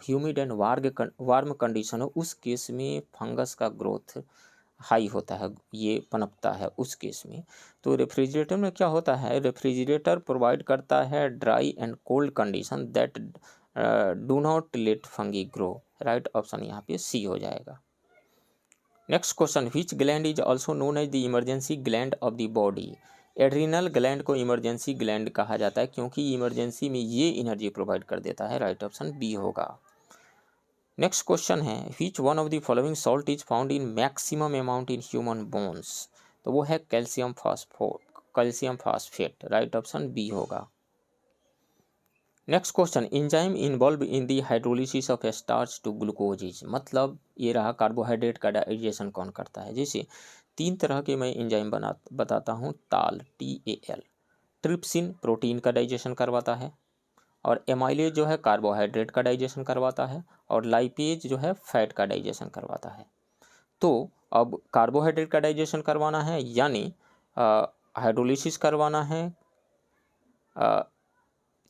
humid and warm condition हो, उस case में fungus का ग्रोथ हाई होता है, ये पनपता है उस केस में। तो रेफ्रिजरेटर में क्या होता है, रेफ्रिजरेटर प्रोवाइड करता है dry and cold condition that do not let fungi grow. Right option यहाँ पे C हो जाएगा। Next question, which gland is also known as the emergency gland of the body. Adrenal gland को emergency gland कहा जाता है क्योंकि emergency में ये एनर्जी प्रोवाइड कर देता है। राइट ऑप्शन B होगा। नेक्स्ट क्वेश्चन है, which one of the following salt is found in maximum amount in human bones. तो वो है calcium phosphate. Right option B होगा। Next question, enzyme involve in the hydrolysis of starch to glucose. मतलब ये रहा carbohydrate का digestion कौन करता है। जैसे 3 तरह के मैं एंजाइम बताता हूँ, TAL, ट्रिप्सिन प्रोटीन का डाइजेशन करवाता है, और एमाइलेज जो है कार्बोहाइड्रेट का डाइजेशन करवाता है, और लाइपेज जो है फैट का डाइजेशन करवाता है। तो अब कार्बोहाइड्रेट का डाइजेशन करवाना है यानी हाइड्रोलिसिस करवाना है,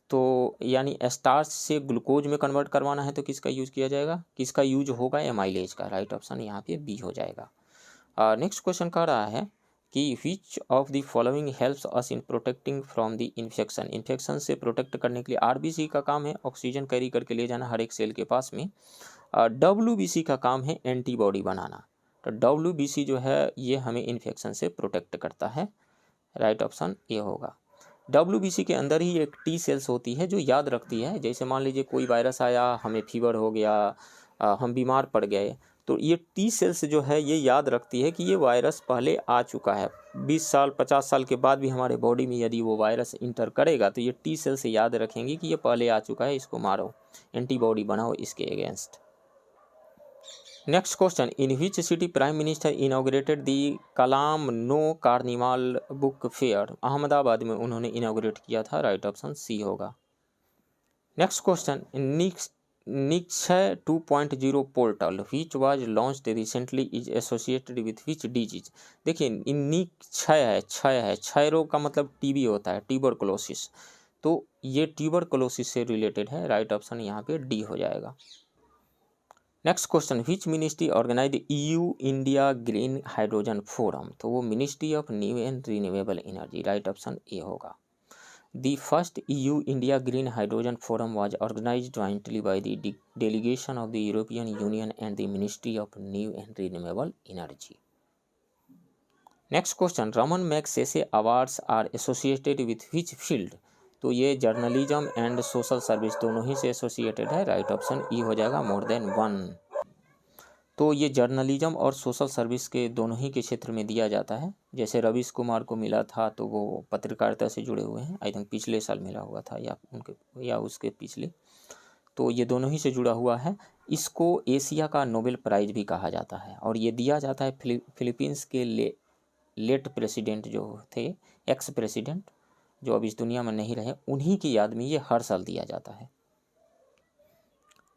तो यानी स्टार्च से ग्लूकोज में कन्वर्ट करवाना है, तो किसका यूज किया जाएगा, किसका यूज होगा, एमाइलेज का। राइट ऑप्शन यहाँ पे B हो जाएगा। नेक्स्ट क्वेश्चन कह रहा है कि विच of the following helps us in protecting from the infection, infection से प्रोटेक्ट करने के लिए आरबीसी का काम है ऑक्सीजन कैरी करके ले जाना हर एक सेल के पास में, डब्ल्यूबीसी का काम है एंटीबॉडी बनाना। तो डब्ल्यूबीसी जो है ये हमें इन्फेक्शन से प्रोटेक्ट करता है, राइट ऑप्शन ए होगा। डब्ल्यूबीसी के अंदर ही एक टी सेल्स होती है जो याद रखती है, जैसे मान लीजिए कोई वायरस आया, हमें फीवर हो गया, हम बीमार पड़ गए, तो ये टी सेल्स जो है ये याद रखती है कि ये वायरस पहले आ चुका है। 20 साल 50 साल के बाद भी हमारे बॉडी में यदि वो वायरस इंटर करेगा तो ये टी सेल्स याद रखेंगे कि ये पहले आ चुका है, इसको मारो, एंटीबॉडी बनाओ इसके against. Next question, in which city prime minister inaugurated the Kalam नो कार्निवाल बुक फेयर, अहमदाबाद में उन्होंने इनॉग्रेट किया था, राइट ऑप्शन सी होगा। Next question, Nikshay 2.0 portal which was launched recently is associated with which disease. देखिए निक्षय है, क्षय रोग का मतलब टीबी होता है, ट्यूबरकुलोसिस, तो ये ट्यूबरकुलोसिस से रिलेटेड है, राइट ऑप्शन यहाँ पे डी हो जाएगा। Next question, which ministry organize EU India green hydrogen forum, तो वो ministry of new and renewable energy, right option A होगा। The first EU India Green Hydrogen Forum was organized jointly by the delegation of the European Union and the Ministry of New and Renewable Energy. Next question, Raman Magsaysay Awards are associated with which field, तो ये journalism and social service दोनों ही से associated है, right option E हो जाएगा, more than one. तो ये journalism और सोशल सर्विस के दोनों ही के क्षेत्र में दिया जाता है। जैसे रवीश कुमार को मिला था तो वो पत्रकारिता से जुड़े हुए हैं, आई थिंक पिछले साल मिला हुआ था या उसके पिछले, तो ये दोनों ही से जुड़ा हुआ है। इसको एशिया का नोबेल प्राइज भी कहा जाता है और ये दिया जाता है फिलीपींस के लेट प्रेसिडेंट जो थे, एक्स प्रेसिडेंट जो अब इस दुनिया में नहीं रहे, उन्हीं की याद में ये हर साल दिया जाता है।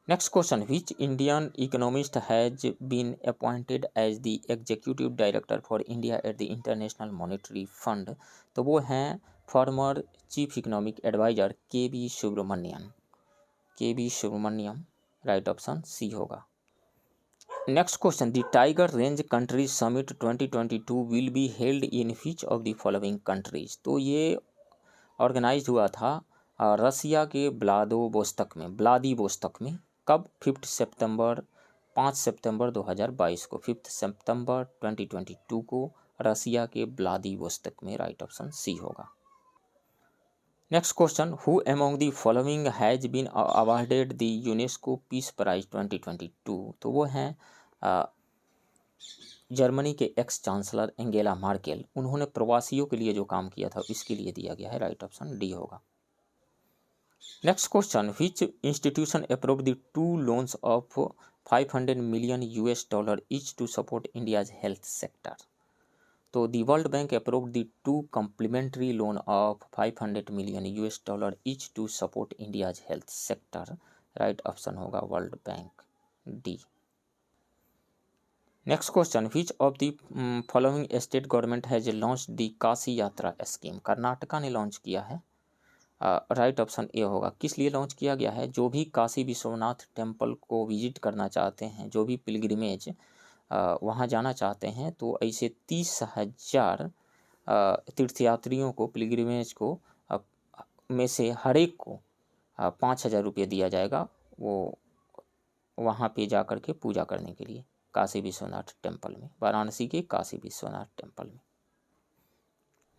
Next question, which Indian economist has been appointed as the executive director for India at the International Monetary Fund, तो वो हैं former chief economic adviser K V Subramanian, right option C होगा। Next question, the tiger range countries summit 2022 will be held in which of the following countries, तो ये organise हुआ था रसिया के Vladivostok में, कब, 5 सितंबर 2022 को, 5 सितंबर 2022 को रसिया के व्लादिवोस्तोक में, राइट ऑप्शन सी होगा। Next question, who among the following has been awarded the UNESCO peace prize 2022, तो वो हैं जर्मनी के एक्स चांसलर एंगेला मार्केल, उन्होंने प्रवासियों के लिए जो काम किया था इसके लिए दिया गया है, राइट ऑप्शन डी होगा। Next question, which institution approve the 2 loans of $500 million each to support India's health sector, तो the World Bank approve the 2 complementary loan of $500 million each to support India's health sector, right option होगा World Bank, D. Next question, which of the following state government has launch the Kashi Yatra scheme, Karnataka ने launch किया है, right option A होगा। किस लिए launch किया गया है, जो भी काशी विश्वनाथ टेम्पल को विजिट करना चाहते हैं, जो भी पिलग्रिमेज वहाँ जाना चाहते हैं, तो ऐसे 30,000 तीर्थयात्रियों को पिलग्रिमेज को में से हर एक को 5,000 रुपये दिया जाएगा, वो वहाँ पे जा कर के पूजा करने के लिए काशी विश्वनाथ टेम्पल में, वाराणसी के काशी विश्वनाथ टेम्पल में।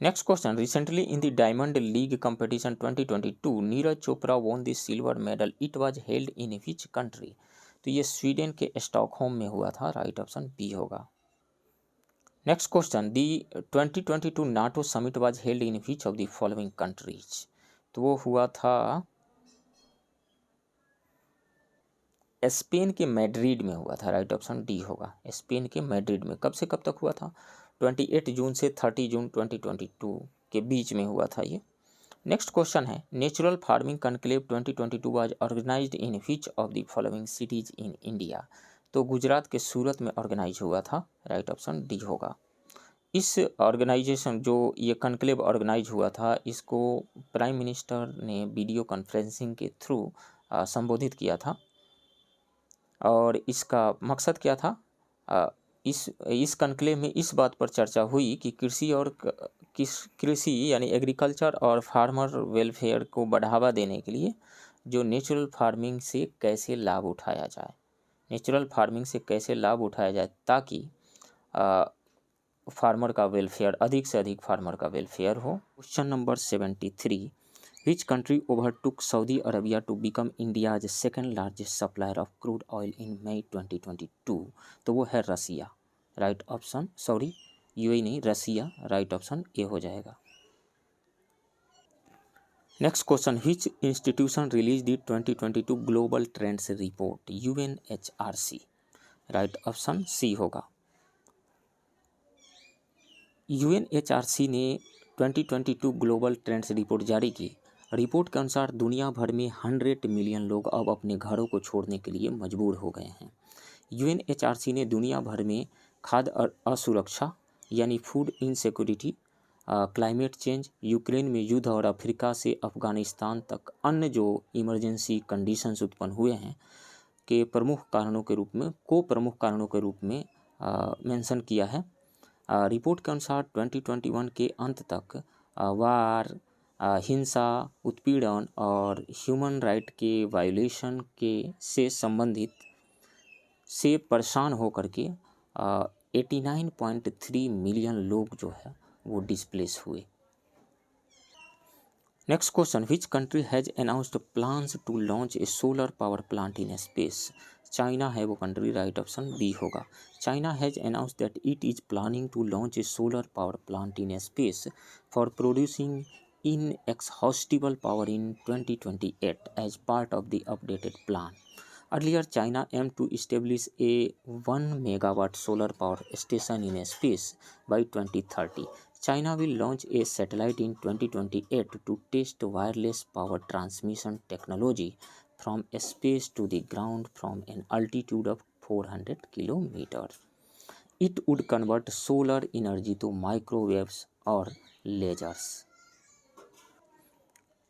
Next question, recently in the diamond league competition 2022 Neeraj Chopra won the silver medal, it was held in which country, तो ये स्वीडन के स्टॉकहोम में हुआ था, राइट ऑप्शन बी होगा। Next question, the 2022 NATO summit was held in which of the following countries, तो वो हुआ था स्पेन के मैड्रिड में हुआ था, राइट ऑप्शन डी होगा, स्पेन के मैड्रिड में। कब से कब तक हुआ था, 28 जून से 30 जून 2022 के बीच में हुआ था ये। नेक्स्ट क्वेश्चन है, natural farming conclave 2022 was organized in which of the following cities in India, तो गुजरात के सूरत में ऑर्गेनाइज हुआ था, राइट ऑप्शन डी होगा। इस ऑर्गेनाइजेशन जो ये कॉन्क्लेव ऑर्गेनाइज हुआ था, इसको प्राइम मिनिस्टर ने वीडियो कॉन्फ्रेंसिंग के थ्रू संबोधित किया था और इसका मकसद क्या था, इस कॉन्क्लेव में इस बात पर चर्चा हुई कि कृषि यानी एग्रीकल्चर और फार्मर वेलफेयर को बढ़ावा देने के लिए जो नेचुरल फार्मिंग से कैसे लाभ उठाया जाए, ताकि फार्मर का वेलफेयर, अधिक से अधिक फार्मर का वेलफेयर हो। Question number 73, which country overtook Saudi Arabia to become India's second largest supplier of crude oil in May 2022? तो वो है Russia, right option, sorry UAE नहीं, रसिया, राइट ऑप्शन ए हो जाएगा। Next question, which institution release the 2022 global trends report? UNHRC, right option C होगा। UNHRC ने 2022 global trends report जारी की। रिपोर्ट के अनुसार दुनिया भर में 100 मिलियन लोग अब अपने घरों को छोड़ने के लिए मजबूर हो गए हैं। यूएनएचआरसी ने दुनिया भर में खाद्य असुरक्षा यानी food insecurity, climate change, Ukraine में युद्ध और अफ्रीका से अफगानिस्तान तक अन्य जो इमरजेंसी कंडीशंस उत्पन्न हुए हैं के प्रमुख कारणों के रूप में मेंशन किया है। रिपोर्ट के अनुसार 2021 के अंत तक वार, हिंसा, उत्पीड़न और ह्यूमन राइट के वायोलेशन के से संबंधित से परेशान होकर के 89.3 मिलियन लोग जो है वो डिस्प्लेस हुए। Next question, which country has announced plans to launch a solar power plant in space? China है वो कंट्री, राइट ऑप्शन बी होगा। China has announced that it is planning to launch a solar power plant in space for producing inexhaustible power in 2028 as part of the updated plan. Earlier, China aimed to establish a 1 megawatt solar power station in space by 2030. China will launch a satellite in 2028 to test wireless power transmission technology from space to the ground from an altitude of 400 kilometers. It would convert solar energy to microwaves or lasers.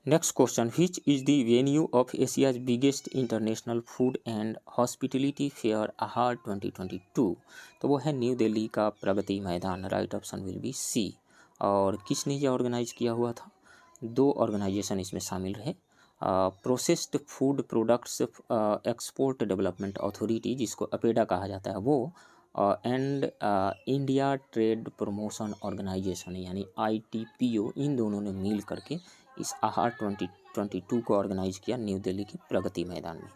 Next question, which is the venue of Asia's biggest international food and hospitality fair आहार 2022? तो वो है new Delhi का Pragati Maidan, right option will be C. और किसने ये organise किया हुआ था? 2 ऑर्गेनाइजेशन इसमें शामिल रहे, processed food products export development authority, जिसको अपेडा कहा जाता है वो, and India trade promotion organization यानी ITPO, इन दोनों ने मिल करके इस आहार 2022 को ऑर्गेनाइज किया न्यू दिल्ली के प्रगति मैदान में।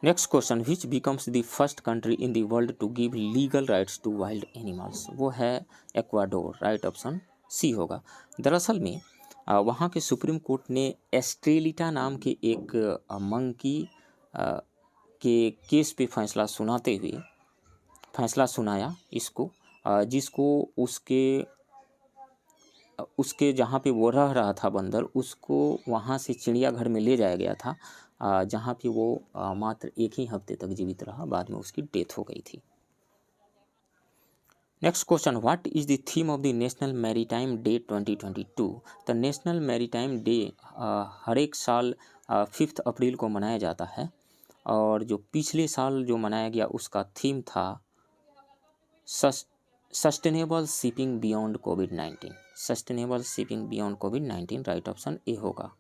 Next question, which becomes the first country in the world to give legal rights to wild animals? वो है एक्वाडोर, राइट ऑप्शन सी होगा। दरअसल में वहाँ के सुप्रीम कोर्ट ने एस्ट्रेलिटा नाम के एक मंकी के केस पे फैसला सुनाया इसको, जिसको उसके जहाँ पे वो रह रहा था बंदर, उसको वहाँ से चिड़ियाघर में ले जाया गया था, जहाँ पे वो मात्र 1 ही हफ्ते तक जीवित रहा, बाद में उसकी डेथ हो गई थी। Next question, what is the theme of the national maritime day 2022? The national maritime day हर एक साल 5 अप्रैल को मनाया जाता है, और जो पिछले साल जो मनाया गया उसका थीम था sustainable shipping beyond covid, sustainable shipping beyond covid, right option A होगा।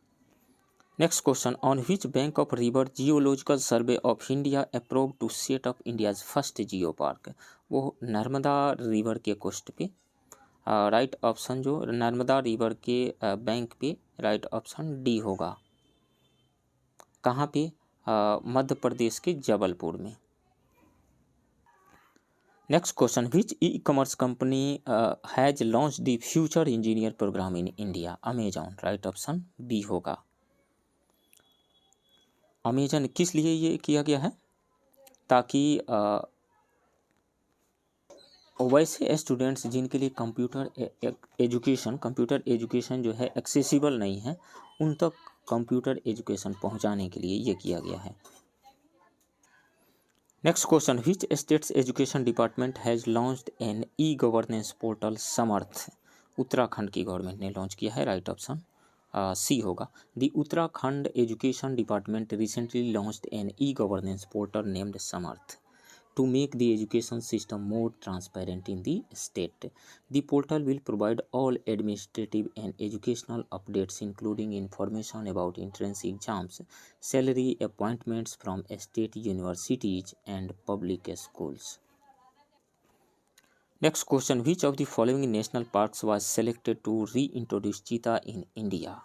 Next question, on which bank of river geological survey of India approve to set up India's first geo park? वो Narmada river के coast पे, right option जो Narmada river के bank पे, right option D होगा। कहाँ पे? मध्य प्रदेश के जबलपुर में। Next question, which e commerce company has launch the future engineer program in India? Amazon, right option B होगा। अमेजन किस लिए ये किया गया है? ताकि वैसे स्टूडेंट्स जिनके लिए कंप्यूटर एजुकेशन जो है एक्सेसिबल नहीं है, उन तक कंप्यूटर एजुकेशन पहुंचाने के लिए ये किया गया है। Next question, which state's education department has launched an e governance portal Samarth? Uttarakhand की गवर्नमेंट ने लॉन्च किया है, राइट ऑप्शन सी होगा। The Uttarakhand education department recently launched an e governance portal named Samarth. to make the education system more transparent in the state. The portal will provide all administrative and educational updates, including information about entrance exams, salary appointments from state universities and public schools. Next question, which of the following national parks was selected to reintroduce cheetah in India?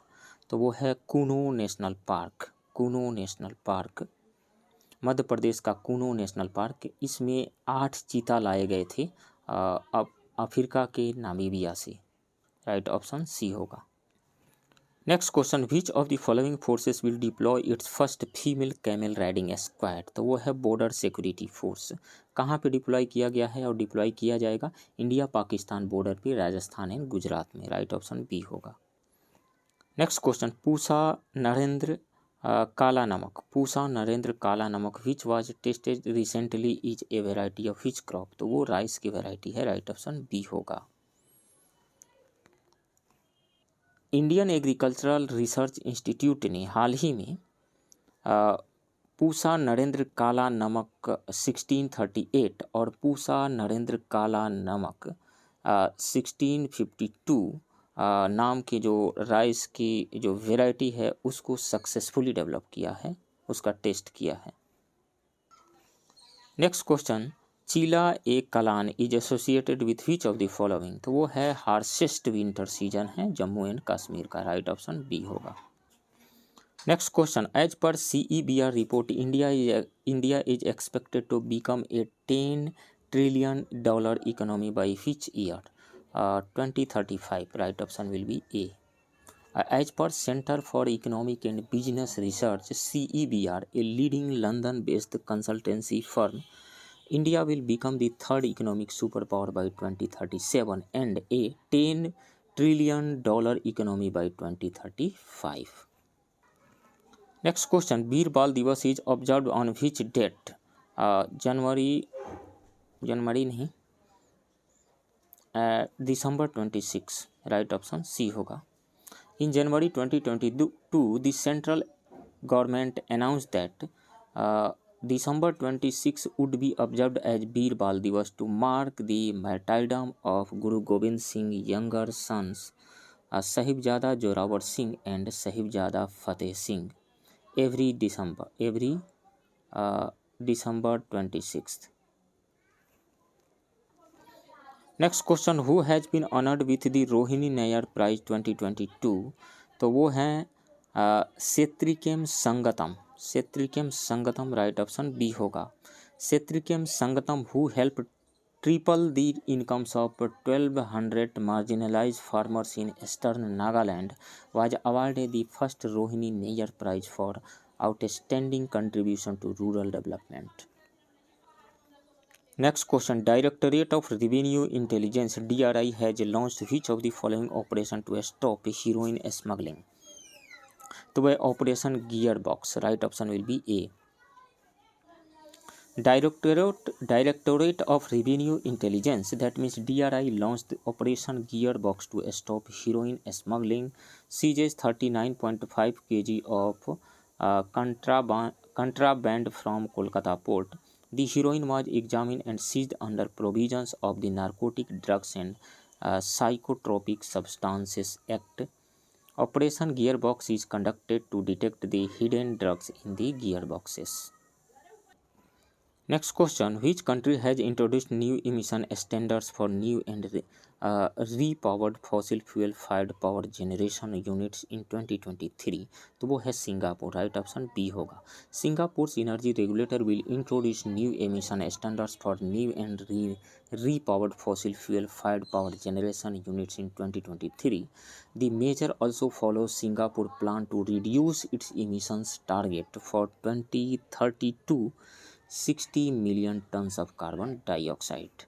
तो वो है Kuno national park. Kuno national park Madhya Pradesh का Kuno national park, इसमें 8 चीता लाए गए थे अब अफ्रीका के नामीबिया से। राइट ऑप्शन सी होगा। Next question, which of the following forces will deploy it's first female camel riding squad? तो वो है बॉर्डर सिक्योरिटी फोर्स। कहाँ पे डिप्लॉय किया गया है और डिप्लॉय किया जाएगा? इंडिया पाकिस्तान बॉर्डर पे, राजस्थान एंड गुजरात में। राइट ऑप्शन बी होगा। नेक्स्ट क्वेश्चन, पूसा नरेंद्र काला नमक, पूसा नरेंद्र काला नमक which was tested recently is a variety of which crop? तो वो राइस की वेराइटी है। राइट ऑप्शन बी होगा। इंडियन एग्रीकल्चरल रिसर्च इंस्टीट्यूट ने हाल ही में पूसा नरेंद्र काला नमक 1638 और पूसा नरेंद्र काला नमक 1652 नाम के जो राइस की जो वेराइटी है उसको सक्सेसफुली डेवलप किया है, उसका टेस्ट किया है। Next question, Chilla e Kalan is associated with which of the following? तो वो है हार्शेस्ट विंटर सीजन है जम्मू एंड कश्मीर का। राइट ऑप्शन बी होगा। Next question, as per CEBR report India is expected to become a $10 trillion economy by which year? 2035. Right option will be A. As per Center for Economic and Business Research CEBR, a leading London-based consultancy firm, India will become the third economic superpower by 2037 and a $10 trillion economy by 2035. Next question, Birbal Divas is observed on which date? जनवरी नहीं, December 26. Right option C होगा। इन जनवरी 2022 the central government announce that December 26 would be observed as Birbal Divas to mark the martyrdom of Guru Gobind Singh younger sons Sahibzada Zorawar Singh and Sahibzada Fateh Singh every December 26th. Next question, who has been honoured with the Rohini Nayar prize 2022? तो वो हैं Setrichem Sangtam. Setrichem Sangtam right option B होगा। Setrichem Sangtam who help triple the incomes of 1200 marginalise farmers in eastern Nagaland was awarded the first Rohini Nayar prize for outstanding contribution to rural development. Next question, Directorate of Revenue Intelligence DRI has launched which of the following operation to stop heroin smuggling? तो वह operation gear box. Right option will be A. Directorate of Revenue Intelligence, that means DRI, launched Operation Gearbox to stop heroin smuggling, seizes 39.5 kg of contraband from Kolkata port. The heroin was examined and seized under provisions of the Narcotic Drugs and Psychotropic Substances Act. Operation Gearbox is conducted to detect the hidden drugs in the gearboxes. Next question, which country has introduced new emission standards for new and repowered fossil fuel fired power generation units in 2023? तो वो है Singapore. Right option B होगा। Singapore energy regulator will introduce new emission standards for new and repowered fossil fuel fired power generation units in 2023. The measure also follows Singapore plan to reduce its emissions target for 2030 to 60 million tons of carbon dioxide.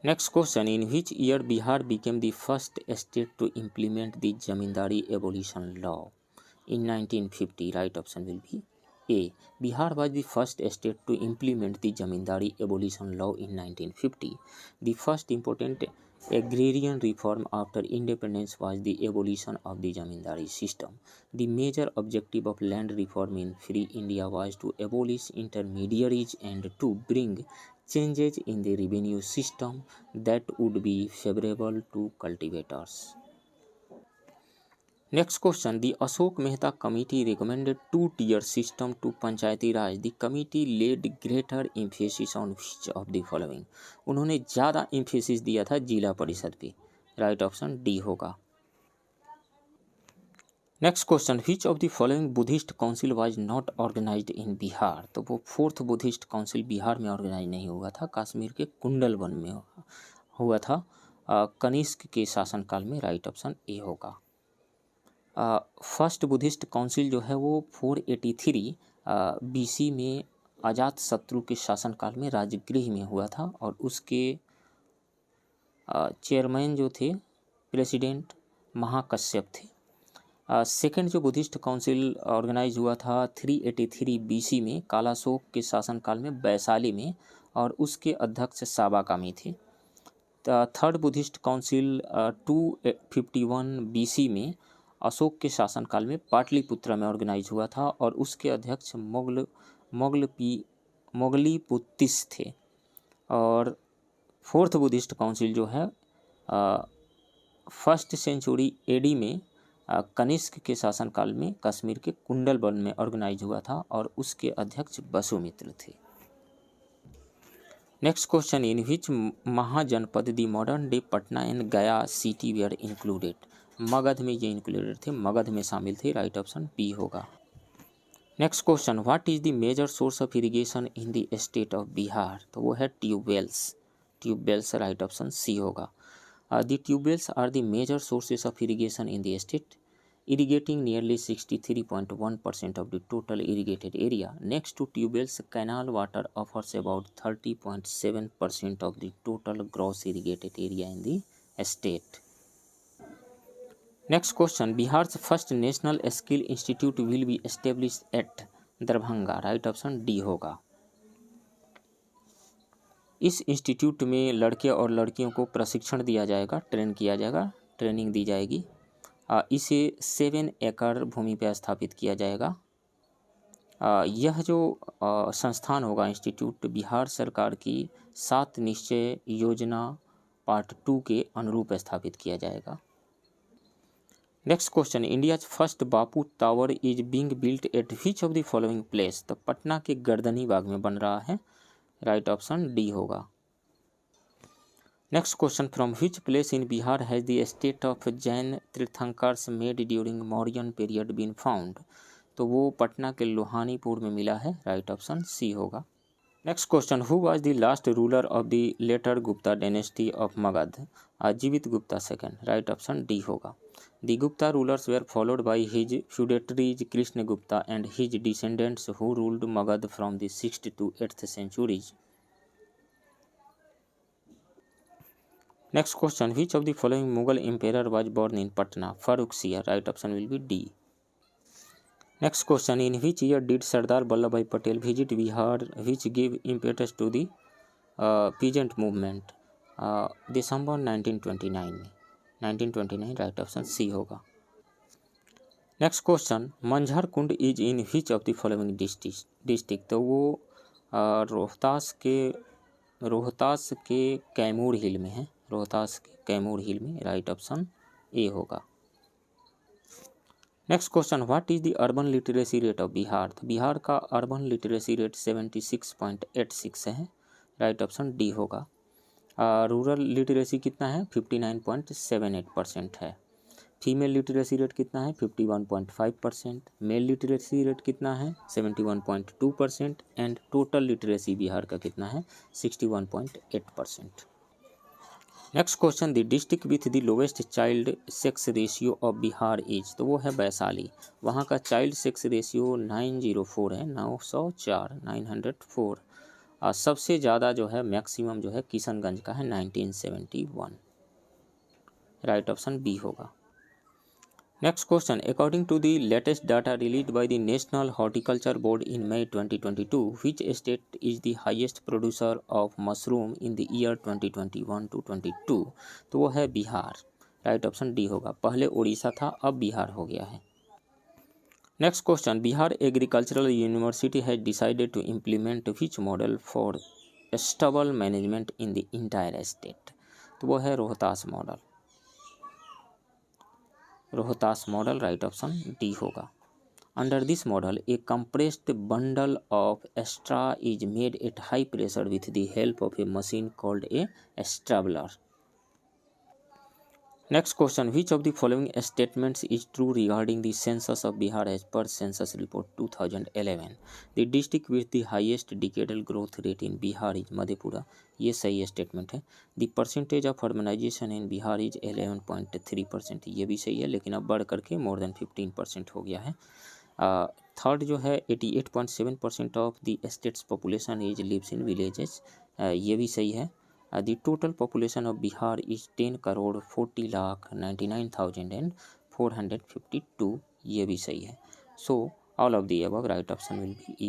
Next question, in which year Bihar became the first state to implement the Zamindari abolition law? In 1950. Right option will be A. Bihar was the first state to implement the Zamindari abolition law in 1950. The first important Agrarian reform after independence was the abolition of the zamindari system. The major objective of land reform in free India was to abolish intermediaries and to bring changes in the revenue system that would be favorable to cultivators. Next question. The Ashok Mehta Committee recommended two-tier system to Panchayati Raj. The committee laid greater emphasis on which of the following? उन्होंने ज़्यादा emphasis दिया था जिला परिषद पे. Right option D होगा. Next question. Which of the following Buddhist council was not organized in Bihar? तो वो फोर्थ बुद्धिस्ट काउंसिल बिहार में ऑर्गेनाइज नहीं हुआ था, कश्मीर के कुंडलवन में हुआ था कनिष्क के शासनकाल में. राइट ऑप्शन ए होगा. फर्स्ट बुद्धिस्ट काउंसिल जो है वो 483 BC में अजात शत्रु के शासनकाल में राजगृह में हुआ था और उसके चेयरमैन जो थे प्रेसिडेंट महाकश्यप थे. सेकेंड जो बुद्धिस्ट काउंसिल ऑर्गेनाइज हुआ था 383 BC में कालाशोक के शासनकाल में वैशाली में और उसके अध्यक्ष साबाकामी थे. थर्ड बुद्धिस्ट काउंसिल 251 BC में अशोक के शासनकाल में पाटलिपुत्र में ऑर्गेनाइज हुआ था और उसके अध्यक्ष मोगलीपुत्तिस थे. और फोर्थ बुद्धिस्ट काउंसिल जो है फर्स्ट सेंचुरी AD में कनिष्क के शासनकाल में कश्मीर के कुंडलवन में ऑर्गेनाइज हुआ था और उसके अध्यक्ष वसुमित्र थे. Next question. In which mahajanapada the modern day Patna and Gaya city were included? Magadh में ये इंक्लूडेड थे, मगध में शामिल थे. राइट ऑप्शन बी होगा. Next question. What is the major source of irrigation in the state of Bihar? तो वो है ट्यूबवेल्स. राइट ऑप्शन सी होगा. The tubewells are the major sources of irrigation in the state, irrigating nearly 63.1% of the total irrigated area. Next to tubewells, canal water offers about 30.7% of the total gross irrigated area in the state. Next question. Bihar's first national skill institute will be established at Darbhanga. Right option D होगा. इस institute में लड़के और लड़कियों को प्रशिक्षण दिया जाएगा, ट्रेन किया जाएगा, ट्रेनिंग दी जाएगी. इसे 7 एकड़ भूमि पर स्थापित किया जाएगा. यह जो संस्थान होगा इंस्टीट्यूट बिहार सरकार की 7 निश्चय योजना पार्ट 2 के अनुरूप स्थापित किया जाएगा. Next question. India's first Bapu tower is being built at which of the following place? तो पटना के गर्दनी बाग में बन रहा है. राइट ऑप्शन डी होगा. Next question. From which place in Bihar has the state of Jain tirthankars made during Mauryan period been found? तो वो पटना के लोहानीपुर में मिला है. राइट ऑप्शन सी होगा. Next question. Who was the last ruler of the later Gupta dynasty of Magadh? Jivita Gupta second. Right option D होगा. The Gupta rulers were followed by his feudatories Krishna Gupta and his descendants who ruled Magadh from the 6th to 8th centuries. Next question. Which of the following Mughal emperor was born in Patna? Farrukhsiyar. Right option will be D. Next question. In which year did Sardar Vallabhbhai Patel visit Bihar, which gave impetus to the peasant movement? December 1929 में. 1929 right option C होगा. Next question. Manjhar Kund is in which of the following district? तो वो रोहतास के कैमूर हिल में है. रोहतास के कैमूर हिल में. Right option A होगा. Next question. What is the urban literacy rate of Bihar? तो बिहार का अर्बन लिटरेसी रेट 76.86 है. राइट ऑप्शन डी होगा. रूरल लिटरेसी कितना है? 59.78% है. फीमेल लिटरेसी रेट कितना है? 51.5%. मेल लिटरेसी रेट कितना है? 71.2%. एंड टोटल लिटरेसी बिहार का कितना है? 61.8%. Next question. The district with the lowest child sex ratio of Bihar is? तो वो है वैशाली. वहाँ का चाइल्ड सेक्स रेशियो 904 है. 904. सबसे ज़्यादा जो है मैक्सिमम जो है किशनगंज का है 1971. राइट ऑप्शन बी होगा. Next question. According to the latest data released by the National Horticulture Board in May 2022, which state is the highest producer of mushroom in the year 2021 to 22? तो वो है Bihar. Right option D होगा। पहले उड़ीसा था, अब बिहार हो गया है। Next question. Bihar agricultural university has decided to implement which model for stubble management in the entire state? तो वो है Rohtas model. Rohtas model right option D होगा। Under this model a compressed bundle of straw is made at high pressure with the help of a machine called a stubbler. Next question. Which of the following statements is true regarding the census of Bihar as per census report 2011? The district with the highest decadal growth rate in Bihar is Madhepura. ये सही statement है। The percentage of urbanization in Bihar is 11.3%। ये भी सही है, लेकिन अब बढ़ करके मोर देन 15% हो गया है। थर्ड जो है 88.7% of the state's population is lives in villages. ये भी सही है। The total population of Bihar is 10,40,99,452. ये भी सही है। So all of the above right option will be E.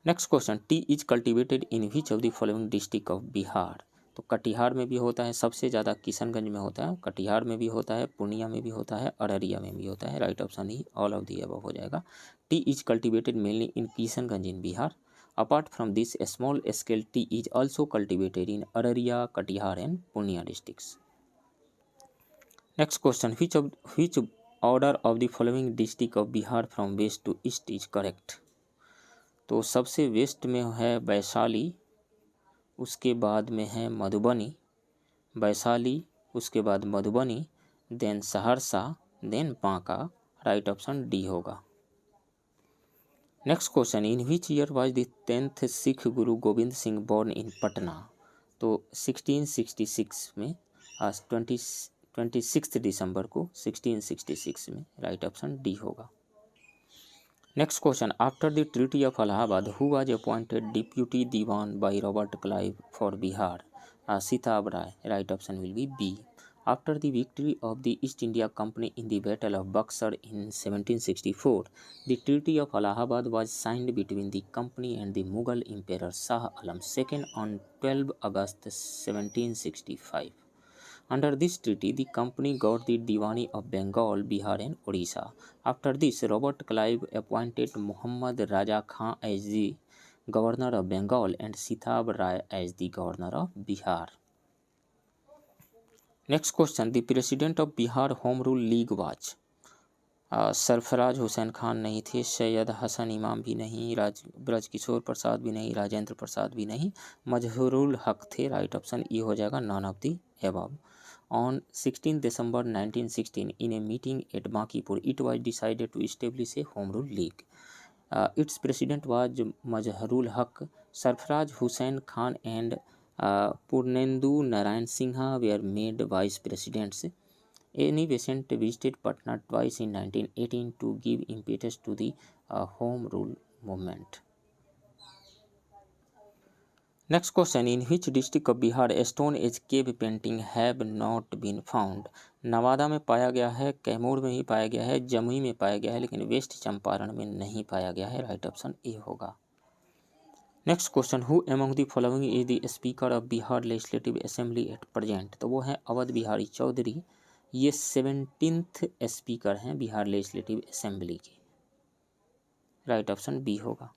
Next question. Tea is cultivated in which of the following district of Bihar? तो कटिहार में भी होता है, सबसे ज़्यादा किशनगंज में होता है, कटिहार में भी होता है, पूर्णिया में भी होता है, अररिया में भी होता है। Right option he all of the above हो जाएगा। T is cultivated mainly in Kishanganj in Bihar. Apart from this, a small scale tea is also cultivated in Araria, Katihar and Purnia districts. Next question. Which order of the following district of Bihar from west to east is correct? तो सबसे waste में है वैशाली, उसके बाद में है मधुबनी, वैशाली उसके बाद Madhubani, then Saharsa, then Banka. Right option D होगा। Next question. In which year was the 10th Sikh guru Gobind Singh born in Patna? तो 1666 में, 26 दिसंबर को 1666 में। राइट ऑप्शन डी होगा। Next question. After the treaty of Allahabad who was appointed deputy diwan by Robert Clive for Bihar? Sitab Rai. Right option will be B. After the victory of the East India Company in the Battle of Buxar in 1764, the Treaty of Allahabad was signed between the company and the Mughal Emperor Shah Alam II on 12 August 1765. Under this treaty, the company got the Diwani of Bengal, Bihar and Odisha. After this, Robert Clive appointed Muhammad Raja Khan as the Governor of Bengal and Sitab Rai as the Governor of Bihar. Next question. The president of Bihar home rule league was? Sarfaraz Hussain Khan नहीं थे, सैयद हसन इमाम भी नहीं, ब्रजकिशोर प्रसाद भी नहीं, राजेंद्र प्रसाद भी नहीं, मजहरुल हक थे। राइट ऑप्शन ई हो जाएगा, none of the above. On 16 December 1916 in a meeting at Bankipur it was decided to establish a home rule league. Its president was Mazharul Haq, Sarfaraz Hussain Khan and Purnendu Narayan Singha were made vice presidents. Annie Besant visited Patna twice in 1918 to give impetus to the home rule movement. Next question. In which district of Bihar stone age cave painting have not been found? Nawada में पाया गया है, कैमूर में ही पाया गया है, जमुई में पाया गया है, लेकिन वेस्ट चंपारण में नहीं पाया गया है। राइट ऑप्शन ए होगा। Next question. Who among the following is the speaker of Bihar legislative assembly at present? तो वो है अवध बिहारी चौधरी। ये 17th स्पीकर हैं बिहार लेजिस्लेटिव असेंबली के। राइट ऑप्शन बी होगा।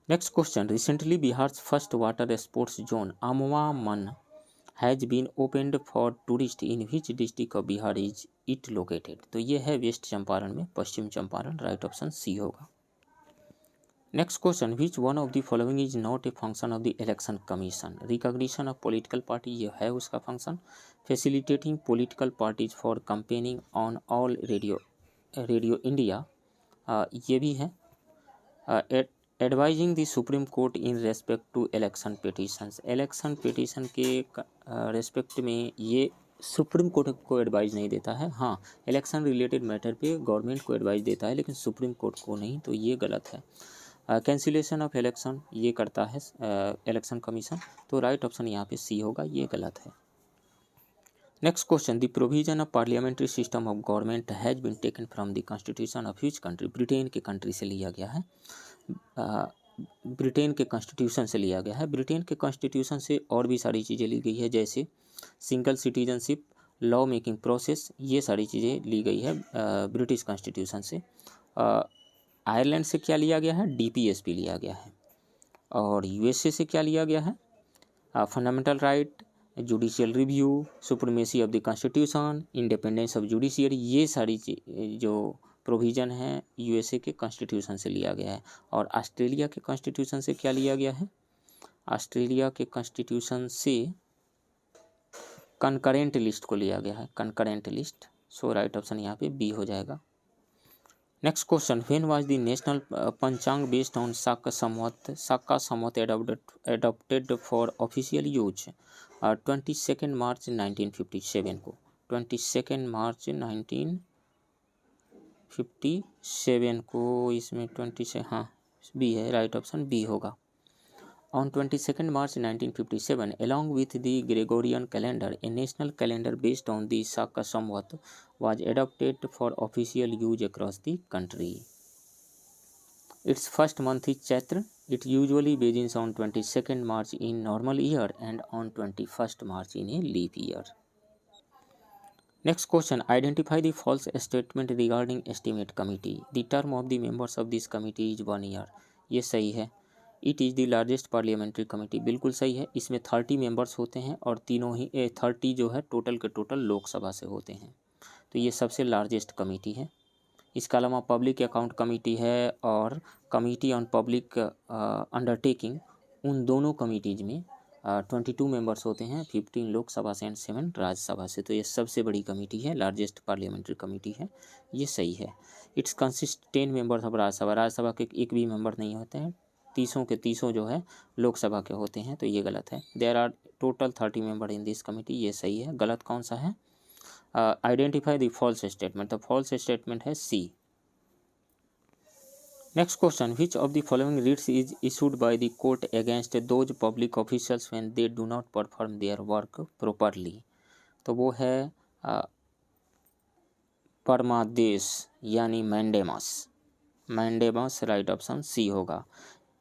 Next question. Recently Bihar first water sports zone Amwa Man has been opened for tourist in which district of Bihar is it located? तो ये है वेस्ट चंपारण में, पश्चिम चंपारण। राइट ऑप्शन सी होगा। Next question. Which one of the following is not a function of the election commission? Recognition of political party, ये है उसका function. Facilitating political parties for campaigning on all radio India, ये भी है। Advising the supreme court in respect to election petitions, election petition के respect में ये supreme court को एडवाइज नहीं देता है। हाँ, इलेक्शन रिलेटेड मैटर पे गवर्नमेंट को एडवाइज देता है, लेकिन सुप्रीम कोर्ट को नहीं, तो ये गलत है। कैंसिलेशन ऑफ इलेक्शन ये करता है इलेक्शन कमीशन, तो राइट ऑप्शन यहाँ पे सी होगा, ये गलत है। Next question, the provision of parliamentary system of government has been taken from the constitution of which country? Britain के कंट्री से लिया गया है, ब्रिटेन के कॉन्स्टिट्यूशन से लिया गया है। ब्रिटेन के कॉन्स्टिट्यूशन से और भी सारी चीज़ें ली गई है, जैसे single citizenship, law making process, ये सारी चीज़ें ली गई है ब्रिटिश कॉन्स्टिट्यूशन से। आयरलैंड से क्या लिया गया है? DPSP लिया गया है। और USA से क्या लिया गया है? Fundamental right, judicial review, supremacy of the constitution, independence of judiciary, ये सारी जो प्रोविज़न है USA के कॉन्स्टिट्यूशन से लिया गया है। और ऑस्ट्रेलिया के कॉन्स्टिट्यूशन से क्या लिया गया है? ऑस्ट्रेलिया के कॉन्स्टिट्यूशन से कंकरेंट लिस्ट को लिया गया है, concurrent list. So right option यहाँ पे बी हो जाएगा। Next question, when was the national panchang based on Shaka Samvat adopted for official use? 22 मार्च 1957 को, 22 मार्च 1957 को, इसमें 20 से, हाँ बी है, राइट ऑप्शन बी होगा। On 22 March 1957, along with the Gregorian calendar, a national calendar based on the Shaka Samvat was adopted for official use across the country. Its first month is Chaitra. It usually begins on 22nd March in normal year and on 21st March in a leap year. Next question, identify the false statement regarding estimate committee. The term of the members of this committee is 1 year. ये सही है। It is the largest parliamentary committee, बिल्कुल सही है। इसमें 30 members होते हैं और तीनों ही 30 जो है टोटल के टोटल लोकसभा से होते हैं, तो ये सबसे लार्जेस्ट कमेटी है। इसके अलावा पब्लिक अकाउंट कमेटी है और कमेटी ऑन पब्लिक अंडरटेकिंग, उन दोनों कमेटीज में 22 मेंबर्स होते हैं, 15 लोकसभा से एंड 7 राज्यसभा से, तो ये सबसे बड़ी कमेटी है, लार्जेस्ट पार्लियामेंट्री कमेटी है, ये सही है। It's consist 10 members of Rajya Sabha, Rajya Sabha के एक भी मेंबर नहीं होते हैं, 30 के 30 जो है लोकसभा के होते हैं, तो ये गलत है। There are total 30 member in this committee, ये सही है। गलत कौन सा है? आइडेंटिफाई द फॉल्स स्टेटमेंट, तो फॉल्स स्टेटमेंट है C. Next question, which of the following writs is issued by the court against those public officials when they do not perform their work properly? तो वो है परमादेश यानी mandamus, mandamus, right option C होगा।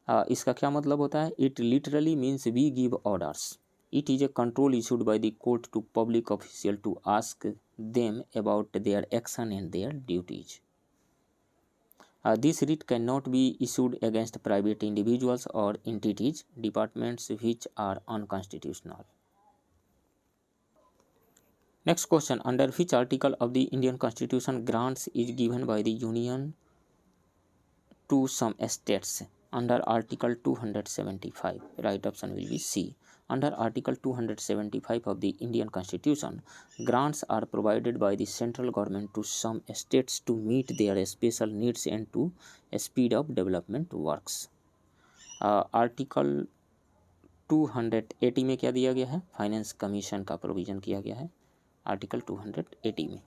इसका क्या मतलब होता है? It literally means we give orders. It is a control issued by the court to public official to ask them about their action and their duties. This writ cannot be issued against private individuals or entities, departments which are unconstitutional. Next question, under which article of the Indian Constitution grants is given by the Union to some states? Under Article 275, right option will be C. Under Article 275 of the Indian Constitution, grants are provided by the central government to some states to meet their special needs and to speed up development works. Article 280 में क्या दिया गया है? Finance commission का provision किया गया है article 280 में।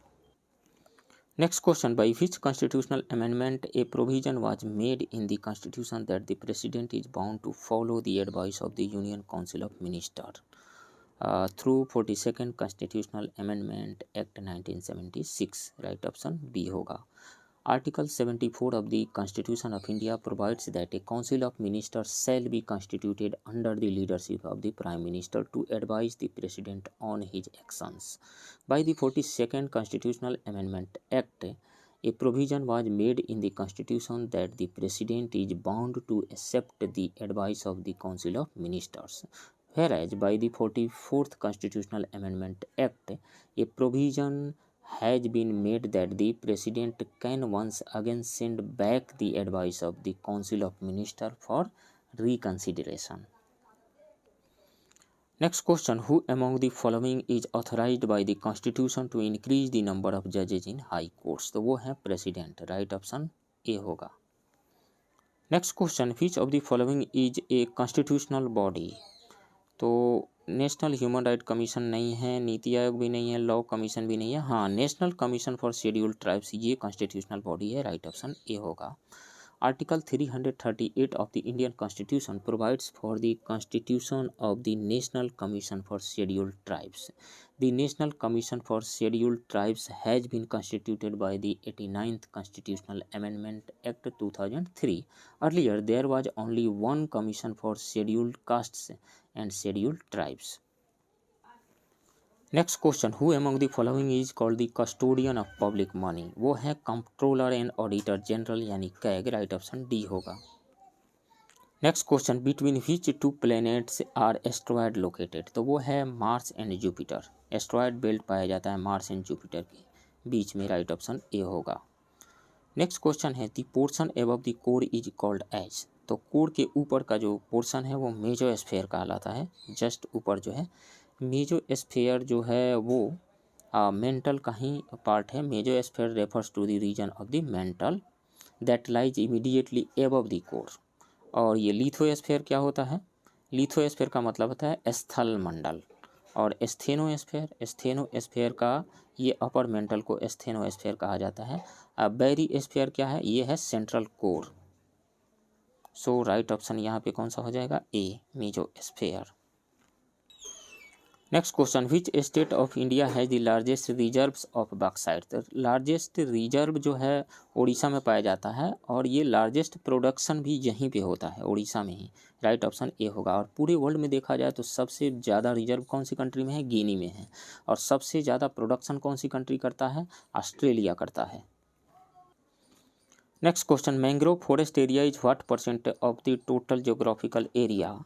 Next question, by which constitutional amendment a provision was made in the constitution that the president is bound to follow the advice of the Union Council of Ministers? Through 42nd Constitutional Amendment Act 1976, right option B होगा। Article 74 of the Constitution of India provides that a Council of Ministers shall be constituted under the leadership of the Prime Minister to advise the President on his actions. By the 42nd Constitutional Amendment Act, a provision was made in the Constitution that the President is bound to accept the advice of the Council of Ministers. Whereas by the 44th Constitutional Amendment Act, a provision has been made that the President can once again send back the advice of the Council of Ministers for reconsideration. Next question, who among the following is authorized by the Constitution to increase the number of judges in high courts? तो वो है President, right option A होगा। Next question, which of the following is a constitutional body? तो national human right commission नहीं है, नीति आयोग भी नहीं है, लॉ कमीशन भी नहीं है। हाँ, national commission for scheduled tribes, ये कॉन्स्टिट्यूशनल बॉडी है, राइट ऑप्शन ए होगा। Article 338 of the Indian Constitution provides for the constitution of the National Commission for Scheduled Tribes. The National Commission for Scheduled Tribes has been constituted by the 89th Constitutional Amendment Act 2003. Earlier, there was only one commission for scheduled castes and scheduled tribes. Next question, who among the following is called the custodian of public money? वो है controller and auditor general यानी CAG. Right option D होगा। Next question, between which two planets are asteroid located? तो वो है Mars and Jupiter. Asteroid belt पाया जाता है मार्स एंड जुपिटर के बीच में। राइट ऑप्शन ए होगा। नेक्स्ट क्वेश्चन है, the portion above the core is called as? तो कोर के ऊपर का जो पोर्शन है वो मेसोस्फीयर कहलाता है। जस्ट ऊपर जो है मेसोस्फीयर जो है वो मेंटल का ही पार्ट है। Mesosphere refers to the region of the mantle that lies immediately above the core. और ये लिथोस्फीयर क्या होता है? लिथोस्फीयर का मतलब होता है स्थल मंडल। और स्थेनोस्फीयर का ये अपर मेंटल को स्थेनोस्फीयर कहा जाता है। बैरिस्फीयर क्या है? ये है central core. So right option यहाँ पे कौन सा हो जाएगा? A, mesosphere. Next question, which state of India has the largest reserves of bauxite? तो लार्जेस्ट रिजर्व जो है उड़ीसा में पाया जाता है और ये लार्जेस्ट प्रोडक्शन भी यहीं पे होता है, उड़ीसा में ही। राइट ऑप्शन ए होगा। और पूरे वर्ल्ड में देखा जाए तो सबसे ज़्यादा रिजर्व कौन सी कंट्री में है? गिनी में है। और सबसे ज़्यादा प्रोडक्शन कौन सी कंट्री करता है? ऑस्ट्रेलिया करता है। Next question, mangrove forest area is what percent of the total geographical area?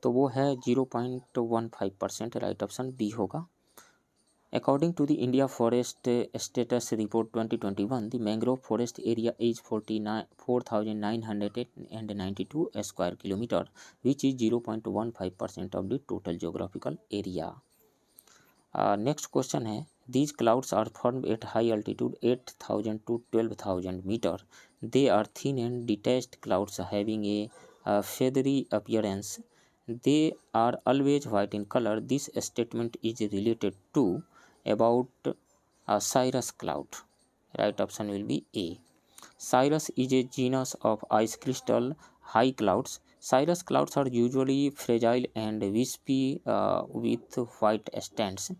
तो वो है 0.15%। राइट ऑप्शन बी होगा। According to the India forest status report 2021, the mangrove forest area is 4,992 square kilometre which is 0.15% of the total geographical area. Next question है, these clouds are formed at high altitude 8,000 to 12,000 metre. They are thin and detached clouds having a feathery appearance. They are always white in color. This statement is related to about cirrus cloud. Right option will be A. Cirrus is a genus of ice crystal high clouds. Cirrus clouds are usually fragile and wispy with white stands.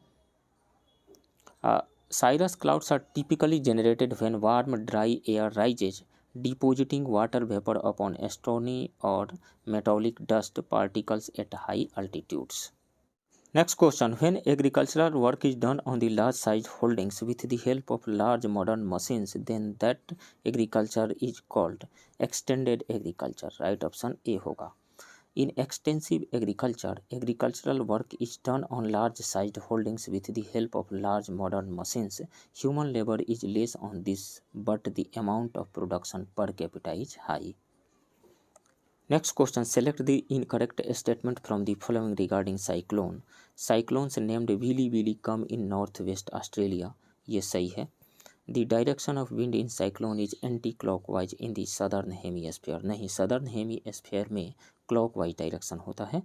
Cirrus clouds are typically generated when warm, dry air rises, depositing water vapor upon stony or metallic dust particles at high altitudes. Next question, when agricultural work is done on the large size holdings with the help of large modern machines, then that agriculture is called extended agriculture. Right option A होगा। In extensive agriculture, agricultural work is done on large sized holdings with the help of large modern machines. Human labor is less on this, but the amount of production per capita is high. Next question, select the incorrect statement from the following regarding cyclone. Cyclones named Willy Willy come in northwest Australia. ये सही है। The direction of wind in cyclone is anti-clockwise in the southern hemisphere. नहीं, southern hemisphere में clockwise direction होता है,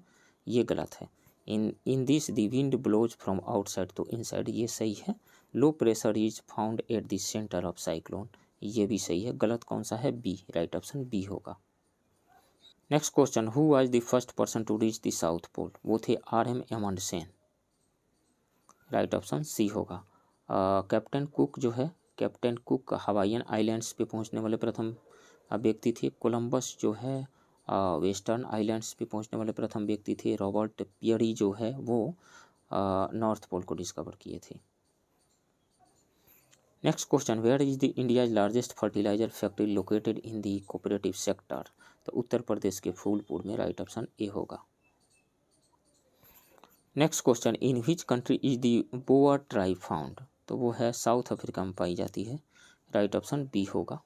ये गलत है। In this the wind blows from outside to inside, ये सही है। Low pressure is found at the center of cyclone, ये भी सही है। गलत कौन सा है? बी। राइट ऑप्शन बी होगा। Next question, who was the first person to reach the south pole? वो थे RM Amundsen. Right option C होगा। कैप्टन कुक जो है, कैप्टन कुक हवाईयन आइलैंड्स पे पहुंचने वाले प्रथम व्यक्ति थे। कोलंबस जो है वेस्टर्न आइलैंड्स पे पहुंचने वाले प्रथम व्यक्ति थे। रॉबर्ट पियरी जो है वो नॉर्थ पोल को डिस्कवर किए थे। Next question, where is the India's largest fertilizer factory located in the cooperative sector? तो उत्तर प्रदेश के फूलपुर में। राइट ऑप्शन ए होगा। Next question, in which country is the boa tribe found? तो वो है साउथ अफ्रीका में पाई जाती है। राइट ऑप्शन बी होगा।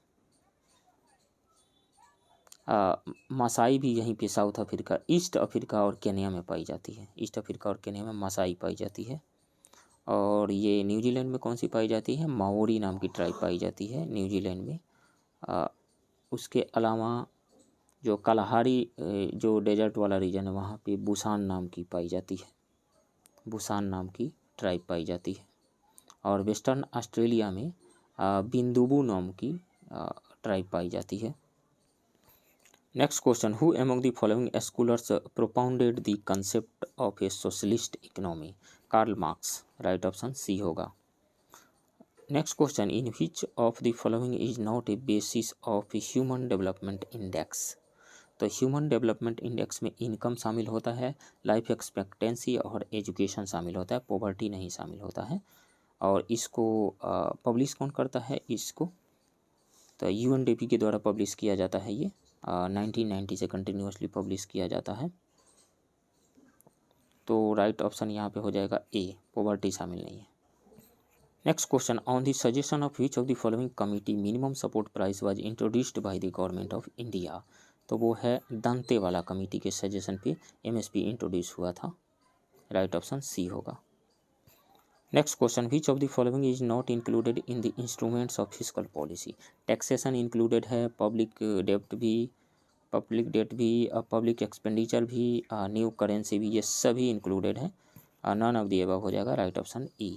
मसाई भी यहीं पे साउथ अफ्रीका, ईस्ट अफ्रीका और केन्या में पाई जाती है। ईस्ट अफ्रीका और केन्या में मसाई पाई जाती है। और ये न्यूजीलैंड में कौन सी पाई जाती है? माओरी नाम की ट्राइब पाई जाती है न्यूजीलैंड में। उसके अलावा जो कलाहारी जो डेजर्ट वाला रीजन है वहाँ पे बुसान नाम की पाई जाती है, बुसान नाम की ट्राइब पाई जाती है। और वेस्टर्न ऑस्ट्रेलिया में बिंदुबू नाम की ट्राइब पाई जाती है। Next question, who among the following scholars propounded the concept of a socialist economy? Karl Marx, right option C होगा। Next question, in which of the following is not a basis of human development index? तो human development index में income शामिल होता है, life expectancy और education शामिल होता है, पॉवर्टी नहीं शामिल होता है। और इसको पब्लिश कौन करता है इसको? तो यूएनडीपी के द्वारा पब्लिश किया जाता है ये, 1990 से कंटिन्यूसली पब्लिश किया जाता है। तो राइट ऑप्शन यहाँ पे हो जाएगा ए, पॉवर्टी शामिल नहीं है। Next question, on the suggestion of which of the following committee minimum support price was introduced by the government of India? तो वो है दांतेवाला कमेटी के सजेशन पे एमएसपी इंट्रोड्यूस हुआ था, राइट ऑप्शन सी होगा। Next question, which of the following is not included in the instruments of fiscal policy? Taxation included है, public debt भी, पब्लिक एक्सपेंडिचर भी, न्यू करेंसी भी, ये सभी इंक्लूडेड है। नन ऑफ द अबव हो जाएगा, right option E.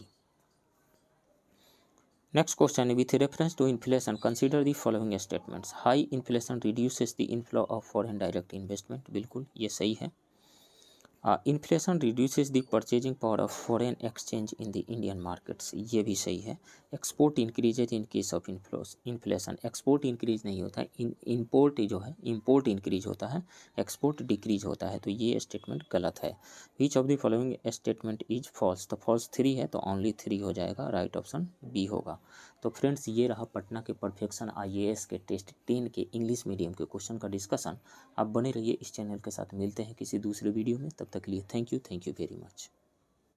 Next question, with reference to inflation consider the following statements. High inflation reduces the inflow of foreign direct investment, बिल्कुल ये सही है। Inflation reduces the purchasing power of foreign exchange in the Indian markets, ये भी सही है। Export increases in case of inflation, export increase नहीं होता है, इम्पोर्ट जो है इम्पोर्ट इंक्रीज होता है, एक्सपोर्ट डिक्रीज होता है, तो ये स्टेटमेंट गलत है। Which of the following statement is false? तो फॉल्स 3 है, तो ओनली 3 हो जाएगा, राइट ऑप्शन बी होगा। तो फ्रेंड्स, ये रहा पटना के परफेक्शन IAS के टेस्ट 10 के इंग्लिश मीडियम के क्वेश्चन का डिस्कशन। आप बने रहिए इस चैनल के साथ, मिलते हैं किसी दूसरे वीडियो में, तब तक के लिए थैंक यू वेरी मच।